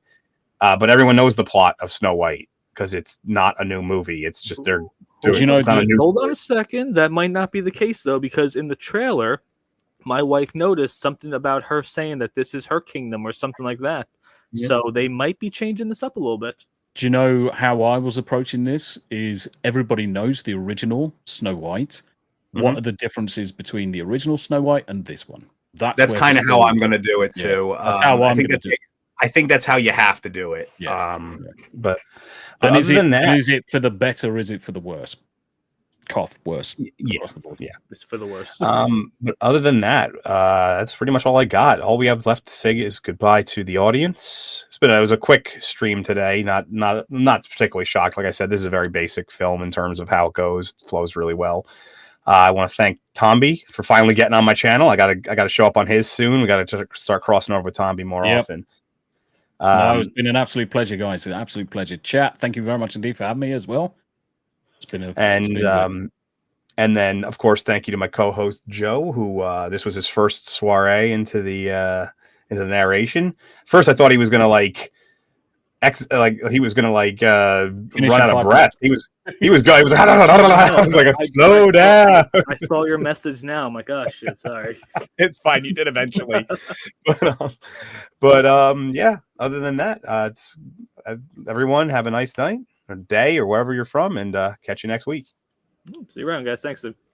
But everyone knows the plot of Snow White because it's not a new movie. It's just they're doing. Hold on a second. That might not be the case though, because in the trailer, my wife noticed something about her saying that this is her kingdom or something like that. Yeah. So they might be changing this up a little bit. Do you know how I was approaching this? Is everybody knows the original Snow White? Mm-hmm. What are the differences between the original Snow White and this one? That's kind of how I'm going to do it too. That's how I'm going to do it. I think that's how you have to do it. Yeah. But is it for the better or is it for the worse? cough worse Yeah, across the board. yeah. It's for the worst. But other than that, that's pretty much all I got. All we have left to say is goodbye to the audience. It was a quick stream today. Not particularly shocked. Like I said, this is a very basic film in terms of how it goes. It flows really well. I want to thank Tomby for finally getting on my channel. I gotta show up on his soon. We gotta start crossing over with Tomby more often. No, it's been an absolute pleasure, guys. An absolute pleasure. Chat, thank you very much indeed for having me as well. It's been and then of course thank you to my co-host Joe, who this was his first soiree into the narration. First I thought he was gonna he was gonna run out of breath. He was going. He was like, I was like, slow down. I saw your message now. I'm like, oh shit, sorry. It's fine. You did eventually. Yeah. Other than that, it's everyone have a nice night or day or wherever you're from, and catch you next week. See you around, guys. Thanks.